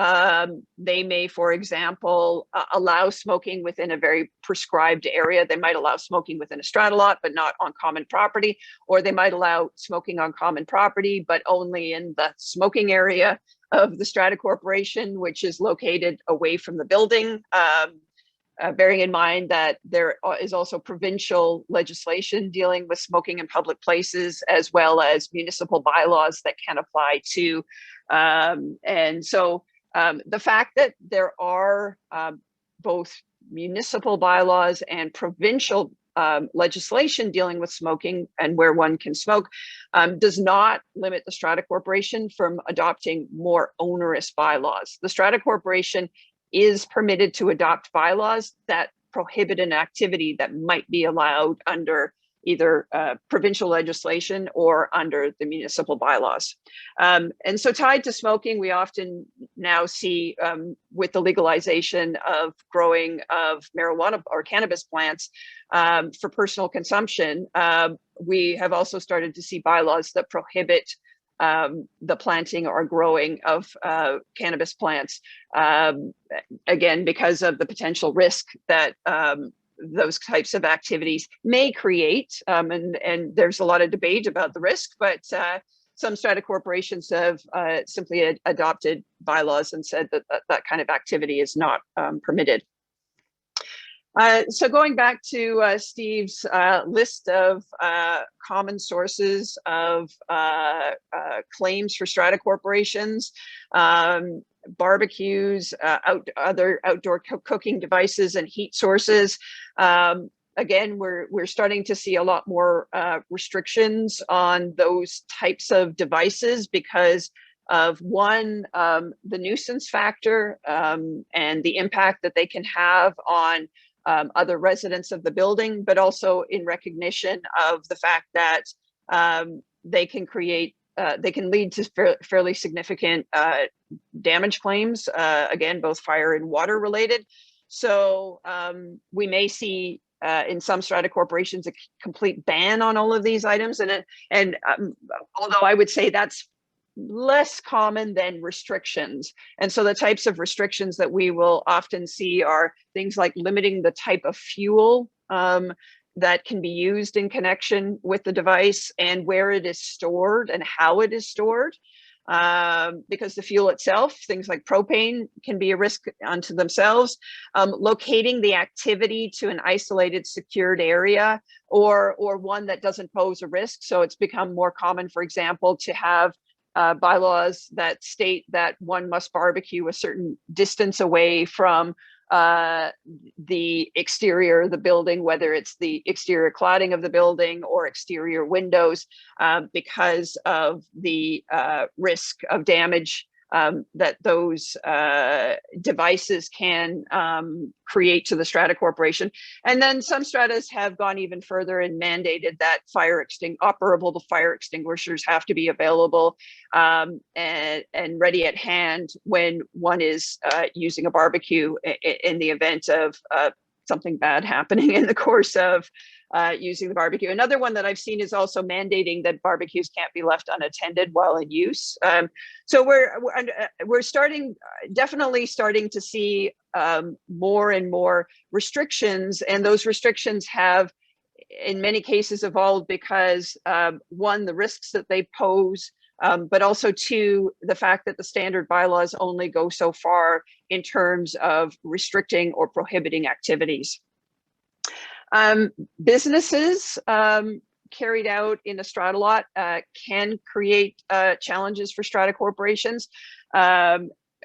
They may, for example, allow smoking within a very prescribed area. They might allow smoking within a strata lot, but not on common property, or they might allow smoking on common property, but only in the smoking area of the strata corporation, which is located away from the building. Bearing in mind that there is also provincial legislation dealing with smoking in public places, as well as municipal bylaws that can apply to. And so the fact that there are both municipal bylaws and provincial legislation dealing with smoking and where one can smoke does not limit the strata corporation from adopting more onerous bylaws. The strata corporation is permitted to adopt bylaws that prohibit an activity that might be allowed under either provincial legislation or under the municipal bylaws. And so tied to smoking, we often now see with the legalization of growing of marijuana or cannabis plants for personal consumption, we have also started to see bylaws that prohibit the planting or growing of cannabis plants, again, because of the potential risk that those types of activities may create. And there's a lot of debate about the risk, but some strata corporations have simply adopted bylaws and said that that kind of activity is not permitted. So going back to Steve's list of common sources of claims for strata corporations, barbecues, other outdoor cooking devices and heat sources. Again, we're starting to see a lot more restrictions on those types of devices because of one, the nuisance factor and the impact that they can have on other residents of the building, but also in recognition of the fact that they can create, they can lead to fairly significant damage claims, again, both fire and water related. So we may see in some strata corporations a complete ban on all of these items. And although I would say that's less common than restrictions. And so the types of restrictions that we will often see are things like limiting the type of fuel that can be used in connection with the device and where it is stored and how it is stored. Because the fuel itself, things like propane, can be a risk unto themselves. Locating the activity to an isolated, secured area or one that doesn't pose a risk. So it's become more common, for example, to have bylaws that state that one must barbecue a certain distance away from the exterior of the building, whether it's the exterior cladding of the building or exterior windows, because of the risk of damage that those devices can create to the strata corporation. And then some stratas have gone even further and mandated that operable fire extinguishers have to be available and ready at hand when one is using a barbecue in the event of something bad happening in the course of using the barbecue. Another one that I've seen is also mandating that barbecues can't be left unattended while in use. So we're definitely starting to see more and more restrictions, and those restrictions have in many cases evolved because one, the risks that they pose, but also two, the fact that the standard bylaws only go so far in terms of restricting or prohibiting activities. Businesses carried out in a strata lot can create challenges for strata corporations.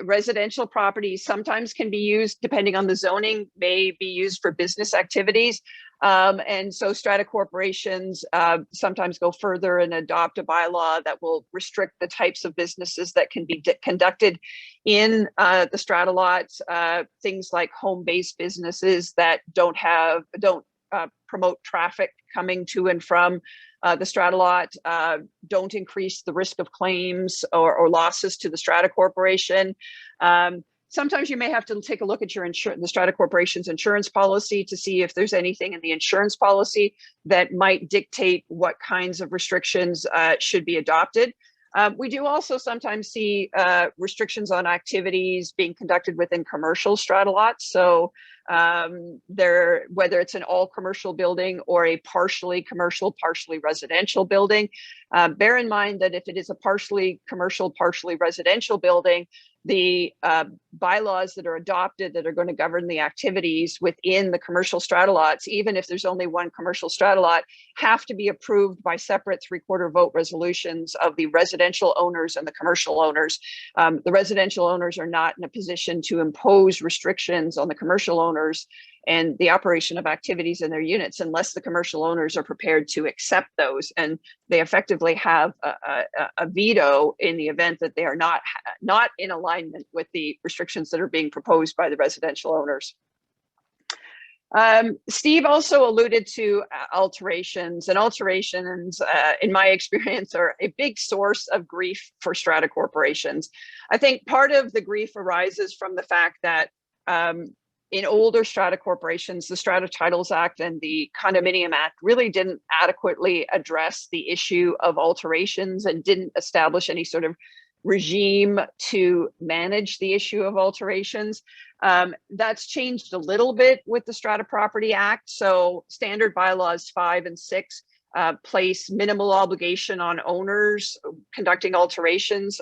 Residential properties sometimes can be used, depending on the zoning, may be used for business activities. And so strata corporations sometimes go further and adopt a bylaw that will restrict the types of businesses that can be conducted in the strata lots. Things like home-based businesses that don't promote traffic coming to and from the strata lot, don't increase the risk of claims or losses to the strata corporation. Sometimes you may have to take a look at your the strata corporation's insurance policy to see if there's anything in the insurance policy that might dictate what kinds of restrictions should be adopted. We do also sometimes see restrictions on activities being conducted within commercial strata lots. So whether it's an all commercial building or a partially commercial, partially residential building, bear in mind that if it is a partially commercial, partially residential building, the bylaws that are adopted that are going to govern the activities within the commercial strata lots, even if there's only one commercial strata lot, have to be approved by separate 3/4 vote resolutions of the residential owners and the commercial owners. The residential owners are not in a position to impose restrictions on the commercial owners and the operation of activities in their units unless the commercial owners are prepared to accept those, and they effectively have a veto in the event that they are not in alignment with the restrictions that are being proposed by the residential owners. Steve also alluded to alterations, and alterations, in my experience, are a big source of grief for strata corporations. I think part of the grief arises from the fact that in older strata corporations, the Strata Titles Act and the Condominium Act really didn't adequately address the issue of alterations and didn't establish any sort of regime to manage the issue of alterations. That's changed a little bit with the Strata Property Act. So standard bylaws 5 and 6 place minimal obligation on owners conducting alterations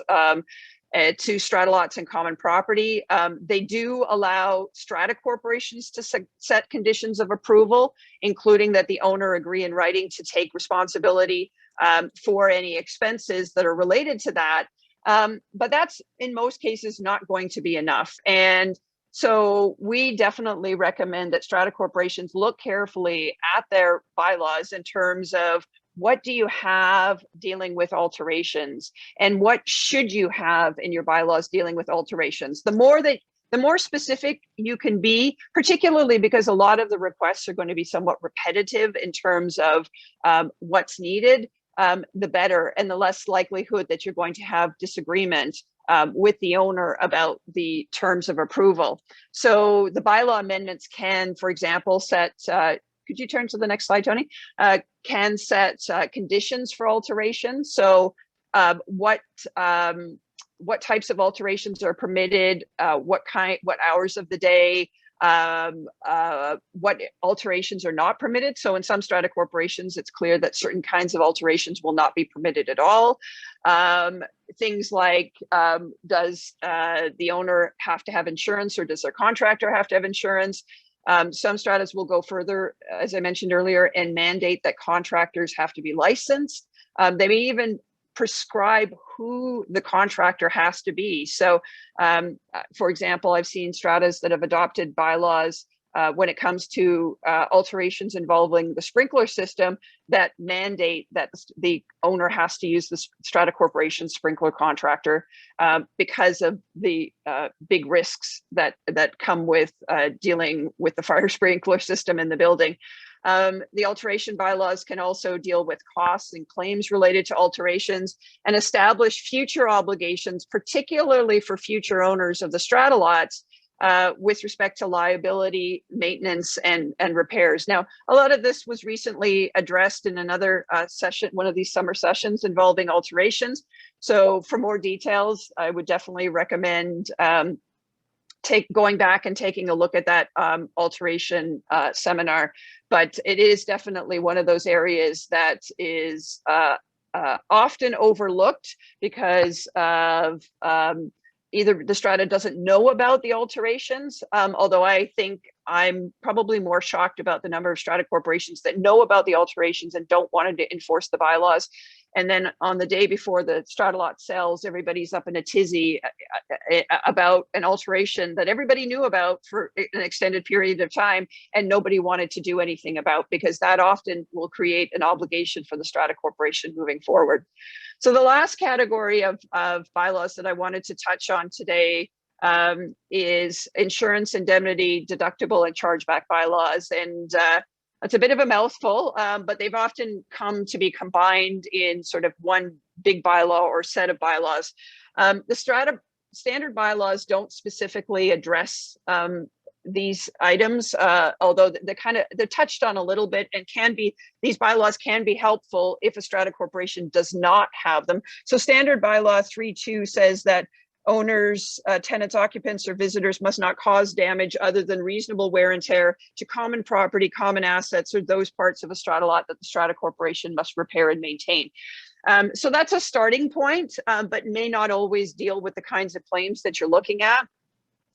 to strata lots and common property. They do allow strata corporations to set conditions of approval, including that the owner agree in writing to take responsibility for any expenses that are related to that. But that's in most cases not going to be enough. And so we definitely recommend that strata corporations look carefully at their bylaws in terms of what do you have dealing with alterations and what should you have in your bylaws dealing with alterations. The more specific you can be, particularly because a lot of the requests are going to be somewhat repetitive in terms of what's needed, the better, and the less likelihood that you're going to have disagreement with the owner about the terms of approval. So the bylaw amendments can, for example, set, could you turn to the next slide, Tony? Can set conditions for alterations. So what types of alterations are permitted, what hours of the day, what alterations are not permitted. So in some strata corporations, it's clear that certain kinds of alterations will not be permitted at all. Things like, does the owner have to have insurance, or does their contractor have to have insurance? Some stratas will go further, as I mentioned earlier, and mandate that contractors have to be licensed. They may even prescribe who the contractor has to be. So, for example, I've seen stratas that have adopted bylaws when it comes to alterations involving the sprinkler system that mandate that the owner has to use the strata corporation sprinkler contractor because of the big risks that come with dealing with the fire sprinkler system in the building. The alteration bylaws can also deal with costs and claims related to alterations and establish future obligations, particularly for future owners of the strata lots, with respect to liability, maintenance, and repairs. Now, a lot of this was recently addressed in another session, one of these summer sessions involving alterations. So for more details, I would definitely recommend going back and taking a look at that alteration seminar, but it is definitely one of those areas that is often overlooked because of either the strata doesn't know about the alterations, although I think I'm probably more shocked about the number of strata corporations that know about the alterations and don't want to enforce the bylaws. And then on the day before the strata lot sells, everybody's up in a tizzy about an alteration that everybody knew about for an extended period of time and nobody wanted to do anything about, because that often will create an obligation for the strata corporation moving forward. So the last category of bylaws that I wanted to touch on today is insurance, indemnity, deductible, and chargeback bylaws. And it's a bit of a mouthful, but they've often come to be combined in sort of one big bylaw or set of bylaws. The standard bylaws don't specifically address these items, although they're touched on a little bit, and these bylaws can be helpful if a strata corporation does not have them. So standard bylaw 3.2 says that owners, tenants, occupants, or visitors must not cause damage other than reasonable wear and tear to common property, common assets, or those parts of a strata lot that the strata corporation must repair and maintain. So that's a starting point, but may not always deal with the kinds of claims that you're looking at.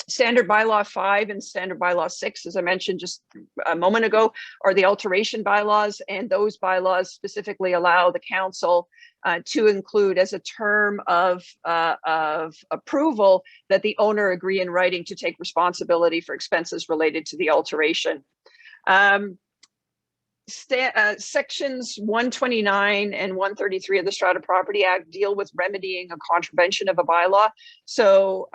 Standard bylaw 5 and standard bylaw 6, as I mentioned just a moment ago, are the alteration bylaws, and those bylaws specifically allow the council to include as a term of approval that the owner agree in writing to take responsibility for expenses related to the alteration. Sections 129 and 133 of the Strata Property Act deal with remedying a contravention of a bylaw. So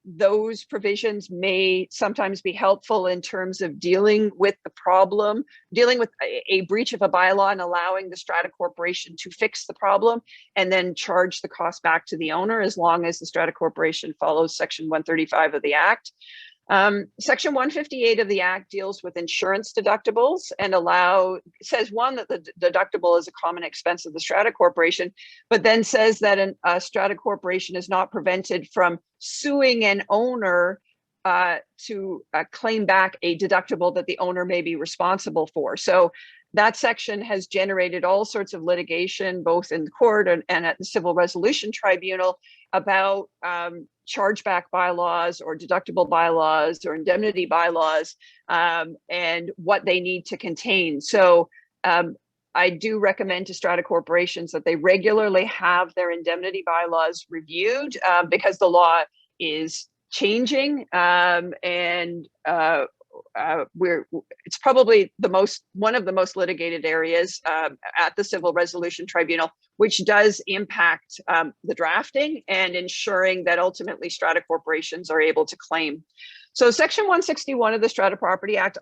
those provisions may sometimes be helpful in terms of dealing with the problem, dealing with a breach of a bylaw and allowing the strata corporation to fix the problem and then charge the cost back to the owner, as long as the strata corporation follows section 135 of the Act. Section 158 of the Act deals with insurance deductibles and says one, that the deductible is a common expense of the strata corporation, but then says that a strata corporation is not prevented from suing an owner to claim back a deductible that the owner may be responsible for. So that section has generated all sorts of litigation, both in the court and at the Civil Resolution Tribunal, about chargeback bylaws or deductible bylaws or indemnity bylaws and what they need to contain. So I do recommend to strata corporations that they regularly have their indemnity bylaws reviewed because the law is changing, and it's probably one of the most litigated areas at the Civil Resolution Tribunal, which does impact the drafting and ensuring that ultimately strata corporations are able to claim. So Section 161 of the Strata Property Act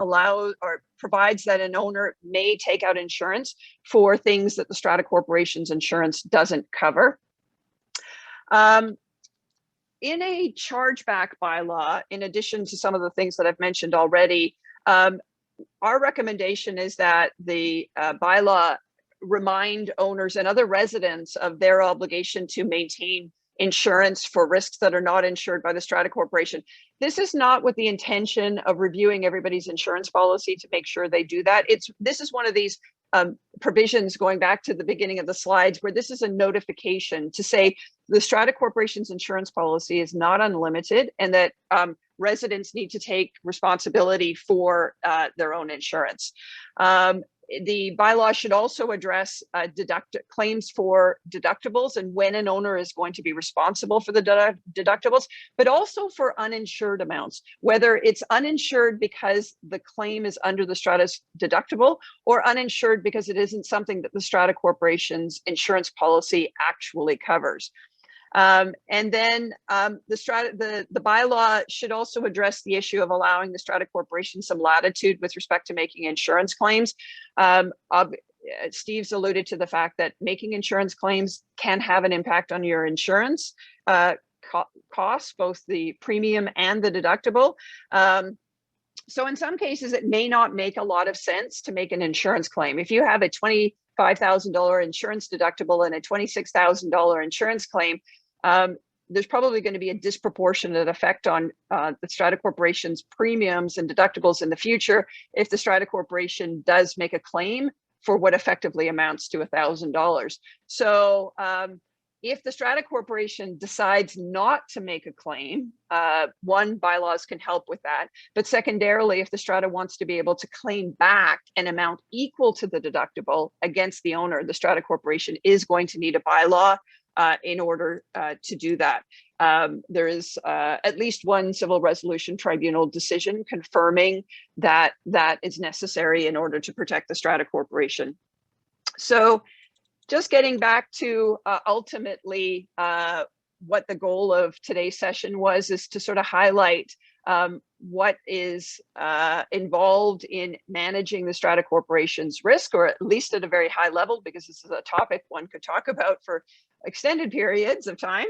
provides that an owner may take out insurance for things that the strata corporation's insurance doesn't cover. In a chargeback bylaw, in addition to some of the things that I've mentioned already, our recommendation is that the bylaw remind owners and other residents of their obligation to maintain insurance for risks that are not insured by the strata corporation. This is not with the intention of reviewing everybody's insurance policy to make sure they do that. This is one of these provisions, going back to the beginning of the slides, where this is a notification to say the strata corporation's insurance policy is not unlimited, and that residents need to take responsibility for their own insurance. The bylaw should also address claims for deductibles and when an owner is going to be responsible for the deductibles, but also for uninsured amounts, whether it's uninsured because the claim is under the strata's deductible, or uninsured because it isn't something that the strata corporation's insurance policy actually covers. And then the bylaw should also address the issue of allowing the strata corporation some latitude with respect to making insurance claims. Steve's alluded to the fact that making insurance claims can have an impact on your insurance costs, both the premium and the deductible. So in some cases, it may not make a lot of sense to make an insurance claim. If you have a $25,000 insurance deductible and a $26,000 insurance claim, there's probably going to be a disproportionate effect on the Strata Corporation's premiums and deductibles in the future if the Strata Corporation does make a claim for what effectively amounts to $1,000. So if the Strata Corporation decides not to make a claim, one, bylaws can help with that. But secondarily, if the Strata wants to be able to claim back an amount equal to the deductible against the owner, the Strata Corporation is going to need a bylaw in order to do that. There is at least one civil resolution tribunal decision confirming that that is necessary in order to protect the Strata Corporation. So just getting back to ultimately what the goal of today's session was, is to sort of highlight what is involved in managing the Strata Corporation's risk, or at least at a very high level, because this is a topic one could talk about for extended periods of time.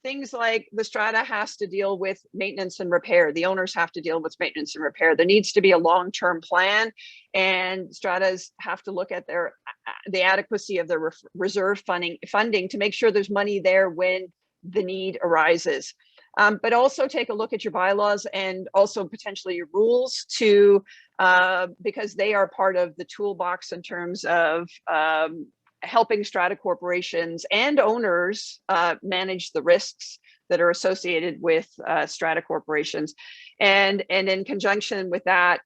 Things like the Strata has to deal with maintenance and repair. The owners have to deal with maintenance and repair. There needs to be a long-term plan, and Stratas have to look at the adequacy of their reserve funding to make sure there's money there when the need arises. But also take a look at your bylaws and also potentially your rules because they are part of the toolbox in terms of helping Strata corporations and owners manage the risks that are associated with Strata corporations. And in conjunction with that,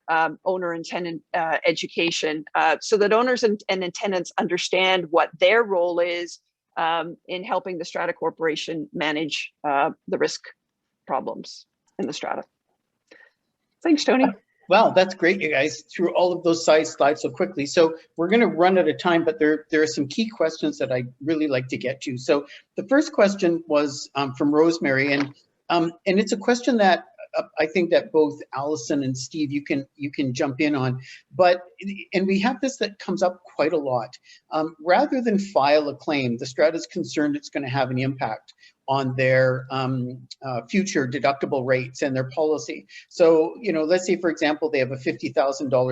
owner and tenant education, so that owners and tenants understand what their role is in helping the Strata corporation manage the risk problems in the Strata. Thanks, Tony. Well, that's great, you guys, through all of those slides so quickly. So we're going to run out of time, but there are some key questions that I really like to get to. So the first question was from Rosemary, and it's a question that I think that both Allison and Steve, you can jump in on. And we have this that comes up quite a lot. Rather than file a claim, the Strata is concerned it's going to have an impact on their future deductible rates and their policy. So, let's say, for example, they have a $50,000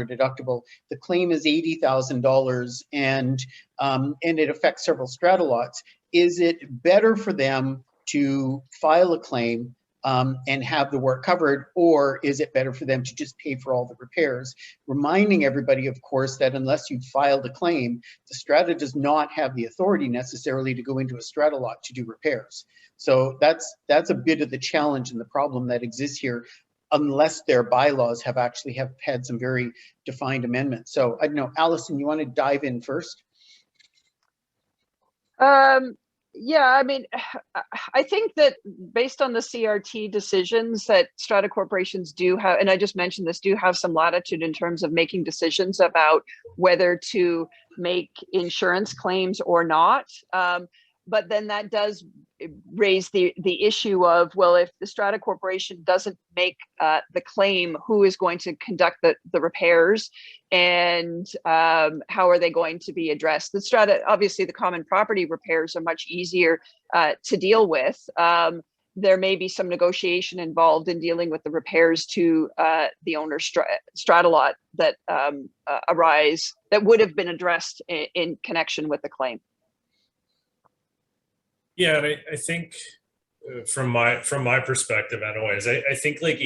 deductible. The claim is $80,000, and it affects several Strata lots. Is it better for them to file a claim and have the work covered, or is it better for them to just pay for all the repairs? Reminding everybody, of course, that unless you've filed a claim, the Strata does not have the authority necessarily to go into a Strata lot to do repairs. So that's a bit of the challenge and the problem that exists here, unless their bylaws have had some very defined amendments. So I don't know, Allison, you want to dive in first? Yeah, I mean, I think that based on the CRT decisions that Strata corporations do have, and I just mentioned this, do have some latitude in terms of making decisions about whether to make insurance claims or not. But then that does raise the issue of, well, if the Strata corporation doesn't make the claim, who is going to conduct the repairs, and how are they going to be addressed? The Strata, obviously the common property repairs are much easier to deal with. There may be some negotiation involved in dealing with the repairs to the owner's Strata lot that arise, that would have been addressed in connection with the claim. Yeah, and I think from my perspective, anyways, I think like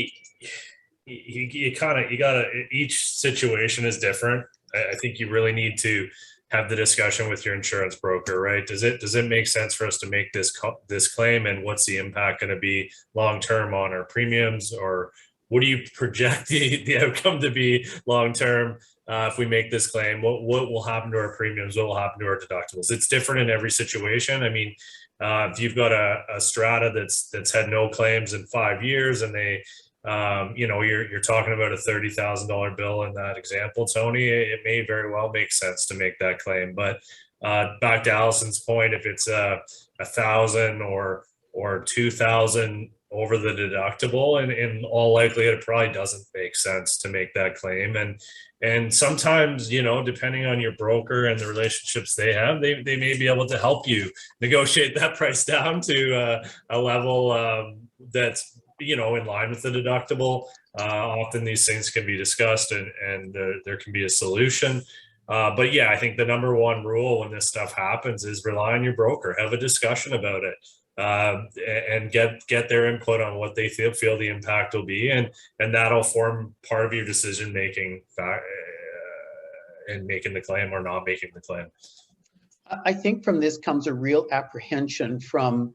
you gotta, each situation is different. I think you really need to have the discussion with your insurance broker, right? Does it make sense for us to make this claim, and what's the impact going to be long term on our premiums, or what do you project the outcome to be long term? If we make this claim, what will happen to our premiums? What will happen to our deductibles? It's different in every situation. I mean, if you've got a Strata that's had no claims in 5 years, and they, you're talking about a $30,000 bill in that example, Tony, it may very well make sense to make that claim. But back to Allison's point, if it's $1,000 or $2,000 over the deductible, and in all likelihood, it probably doesn't make sense to make that claim. And sometimes, depending on your broker and the relationships they have, they may be able to help you negotiate that price down to a level that's, in line with the deductible. Often these things can be discussed, and there can be a solution. But yeah, I think the number one rule when this stuff happens is rely on your broker, have a discussion about it. and get their input on what they feel the impact will be, and that'll form part of your decision making in making the claim or not making the claim. I think from this comes a real apprehension from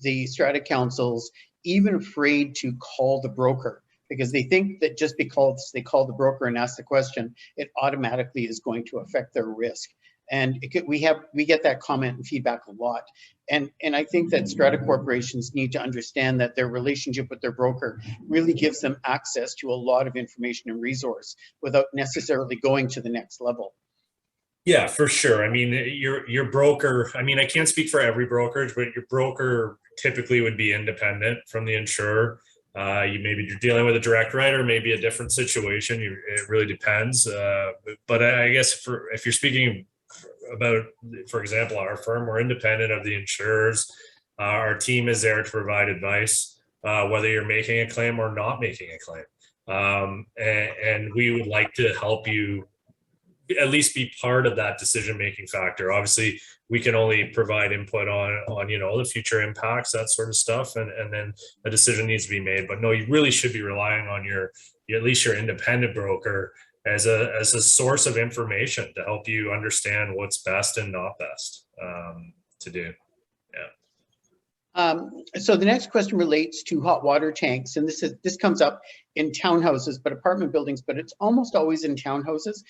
the strata councils, even afraid to call the broker, because they think that just because they call the broker and ask the question, it automatically is going to affect their risk. And we get that comment and feedback a lot. And I think that strata corporations need to understand that their relationship with their broker really gives them access to a lot of information and resource without necessarily going to the next level. Yeah, for sure. I mean, your broker, I mean, I can't speak for every brokerage, but your broker typically would be independent from the insurer. You're dealing with a direct writer, maybe a different situation. It really depends. But I guess if you're speaking about, for example, our firm, we're independent of the insurers. Our team is there to provide advice, whether you're making a claim or not making a claim. And we would like to help you at least be part of that decision-making factor. Obviously, we can only provide input on the future impacts, that sort of stuff, and then a decision needs to be made. But no, you really should be relying on at least your independent broker as a source of information to help you understand what's best and not best to do. So the next question relates to hot water tanks, and this comes up in townhouses, but apartment buildings, but it's almost always in townhouses.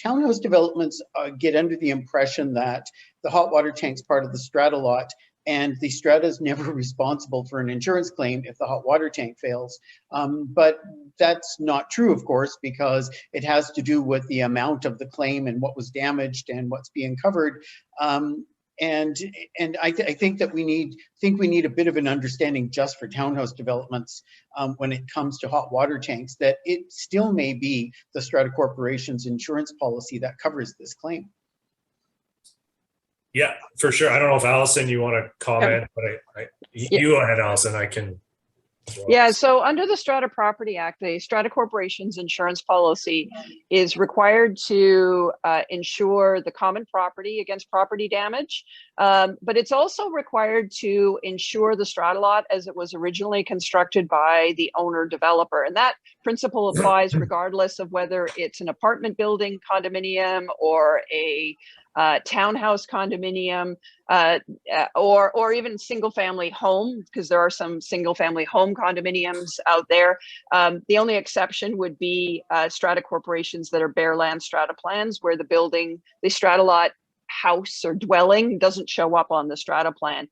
Townhouse developments get under the impression that the hot water tank's part of the strata lot, and the strata is never responsible for an insurance claim if the hot water tank fails. But that's not true, of course, because it has to do with the amount of the claim and what was damaged and what's being covered. And I think that we need a bit of an understanding just for townhouse developments when it comes to hot water tanks, that it still may be the strata corporation's insurance policy that covers this claim. Yeah, for sure. I don't know if Allison, you want to comment, but you go ahead, Allison. I can. Yeah, so under the Strata Property Act, the Strata Corporation's insurance policy is required to insure the common property against property damage, but it's also required to insure the strata lot as it was originally constructed by the owner developer. And that principle applies regardless of whether it's an apartment building condominium or a townhouse condominium, or even single family home, because there are some single family home condominiums out there. The only exception would be strata corporations that are bare land strata plans, where the strata lot house or dwelling doesn't show up on the strata plan.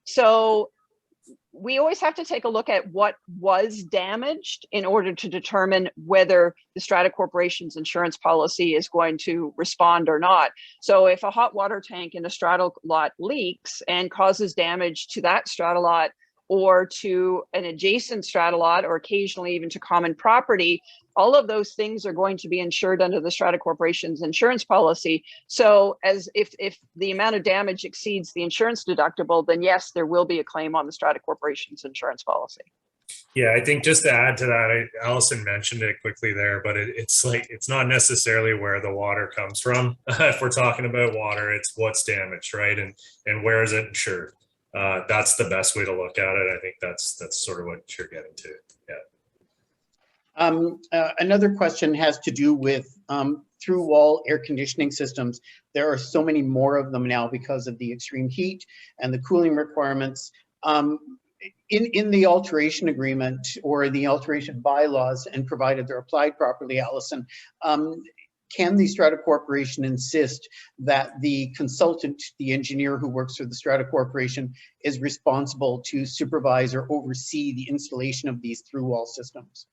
So we always have to take a look at what was damaged in order to determine whether the strata corporation's insurance policy is going to respond or not. So if a hot water tank in a strata lot leaks and causes damage to that strata lot or to an adjacent strata lot, or occasionally even to common property, all of those things are going to be insured under the strata corporation's insurance policy. So as if the amount of damage exceeds the insurance deductible, then yes, there will be a claim on the strata corporation's insurance policy. Yeah, I think just to add to that, Allison mentioned it quickly there, but it's not necessarily where the water comes from. If we're talking about water, it's what's damaged, right? And where is it insured? That's the best way to look at it. I think that's sort of what you're getting to. Yeah. Another question has to do with through wall air conditioning systems. There are so many more of them now because of the extreme heat and the cooling requirements. In the alteration agreement or the alteration bylaws, and provided they're applied properly, Allison, can the strata corporation insist that the consultant, the engineer who works for the strata corporation, is responsible to supervise or oversee the installation of these through wall systems?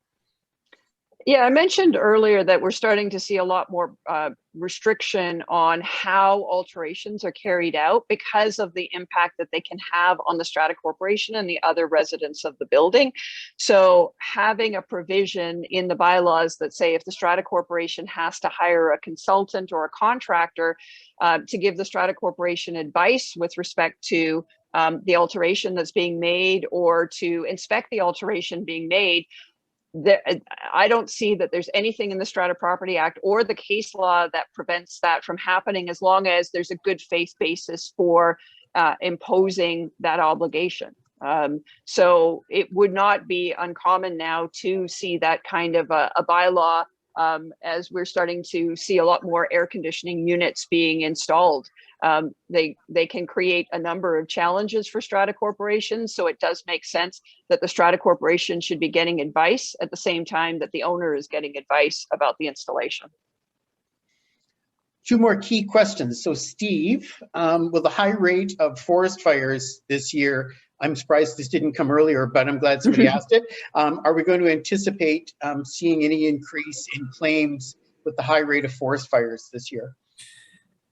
Yeah, I mentioned earlier that we're starting to see a lot more restriction on how alterations are carried out because of the impact that they can have on the strata corporation and the other residents of the building. So having a provision in the bylaws that say if the strata corporation has to hire a consultant or a contractor to give the strata corporation advice with respect to the alteration that's being made, or to inspect the alteration being made, I don't see that there's anything in the Strata Property Act or the case law that prevents that from happening, as long as there's a good faith basis for imposing that obligation. So it would not be uncommon now to see that kind of a bylaw, as we're starting to see a lot more air conditioning units being installed. They can create a number of challenges for strata corporations. So it does make sense that the strata corporation should be getting advice at the same time that the owner is getting advice about the installation. Two more key questions. So Steve, with the high rate of forest fires this year, I'm surprised this didn't come earlier, but I'm glad somebody asked it. Are we going to anticipate seeing any increase in claims with the high rate of forest fires this year?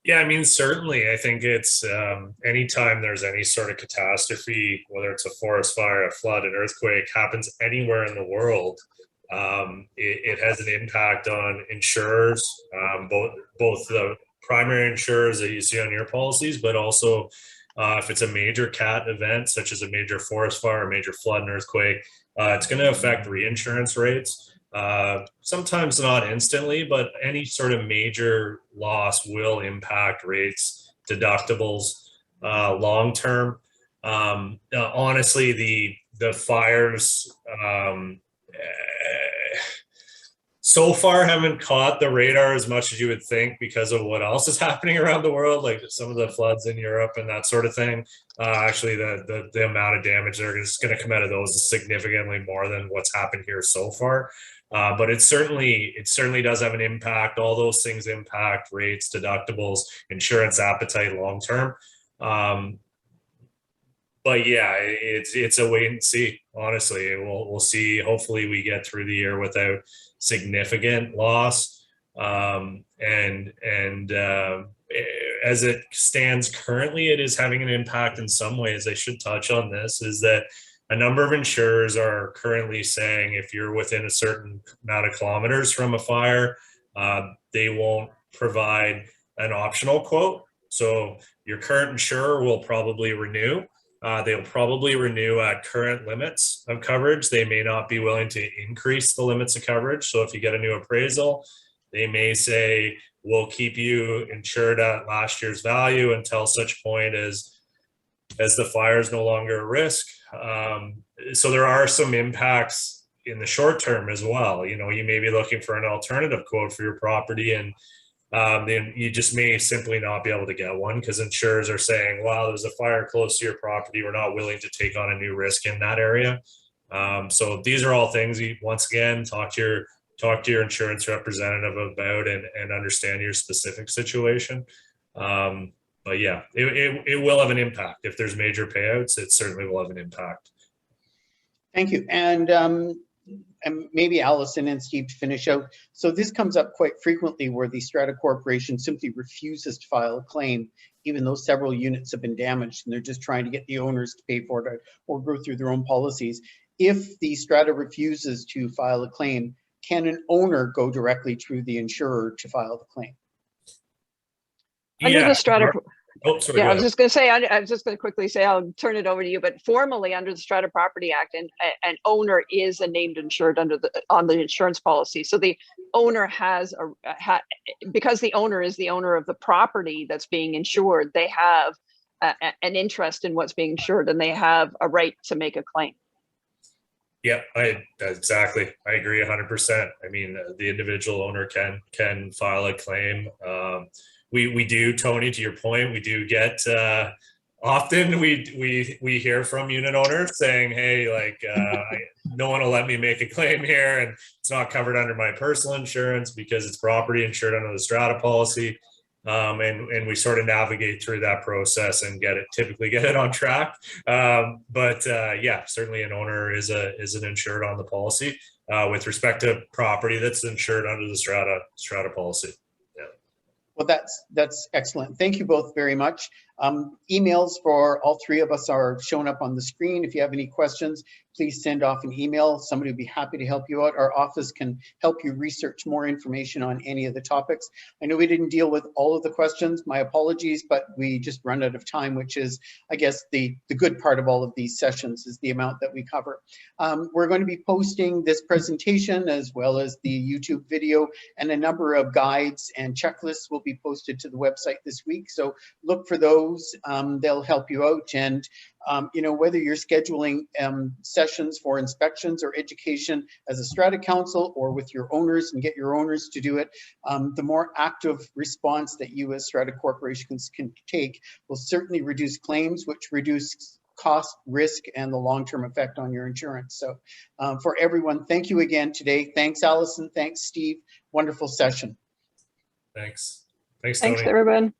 Yeah, I mean, certainly. I think it's anytime there's any sort of catastrophe, whether it's a forest fire, a flood, an earthquake, happens anywhere in the world, it has an impact on insurers, both the primary insurers that you see on your policies, but also if it's a major cat event, such as a major forest fire, a major flood and earthquake, it's going to affect reinsurance rates. Sometimes not instantly, but any sort of major loss will impact rates, deductibles, long term. Honestly, the fires so far haven't caught the radar as much as you would think because of what else is happening around the world, like some of the floods in Europe and that sort of thing. Actually, the amount of damage that is going to come out of those is significantly more than what's happened here so far. But it certainly does have an impact. All those things impact rates, deductibles, insurance appetite long term. But yeah, it's a wait and see. Honestly, we'll see. Hopefully, we get through the year without significant loss. As it stands currently, it is having an impact in some ways. I should touch on this, is that a number of insurers are currently saying if you're within a certain amount of kilometers from a fire, they won't provide an optional quote. So your current insurer will probably renew. They'll probably renew at current limits of coverage. They may not be willing to increase the limits of coverage. So if you get a new appraisal, they may say, we'll keep you insured at last year's value until such point as the fire is no longer a risk. So there are some impacts in the short term as well. You know, you may be looking for an alternative quote for your property, and then you just may simply not be able to get one because insurers are saying, wow, there's a fire close to your property. We're not willing to take on a new risk in that area. So these are all things you, once again, talk to your insurance representative about and understand your specific situation. But yeah, it will have an impact. If there's major payouts, it certainly will have an impact. Thank you. And maybe Allison and Steve to finish out. So this comes up quite frequently where the strata corporation simply refuses to file a claim, even though several units have been damaged, and they're just trying to get the owners to pay for it or go through their own policies. If the strata refuses to file a claim, can an owner go directly through the insurer to file the claim? Under the strata, sorry, I was just going to say, I was just going to quickly say, I'll turn it over to you, but formally under the Strata Property Act, an owner is a named insured on the insurance policy. So the owner has because the owner is the owner of the property that's being insured, they have an interest in what's being insured, and they have a right to make a claim. Yeah, exactly. I agree 100%. I mean, the individual owner can file a claim. We do, Tony, to your point, we do get often we hear from unit owners saying, hey, like no one will let me make a claim here, and it's not covered under my personal insurance because it's property insured under the strata policy. And we sort of navigate through that process and typically get it on track. But yeah, certainly an owner is an insured on the policy with respect to property that's insured under the strata policy. Well, that's excellent. Thank you both very much. Emails for all three of us are shown up on the screen. If you have any questions, please send off an email. Somebody would be happy to help you out. Our office can help you research more information on any of the topics. I know we didn't deal with all of the questions. My apologies, but we just run out of time, which is, I guess, the good part of all of these sessions is the amount that we cover. We're going to be posting this presentation as well as the YouTube video, and a number of guides and checklists will be posted to the website this week. So look for those those. They'll help you out. And, you know, whether you're scheduling sessions for inspections or education as a strata council or with your owners and get your owners to do it, the more active response that you as strata corporations can take will certainly reduce claims, which reduce cost, risk, and the long-term effect on your insurance. So for everyone, thank you again today. Thanks, Allison. Thanks, Steve. Wonderful session. Thanks. Thanks, Thanks, Tony. everyone.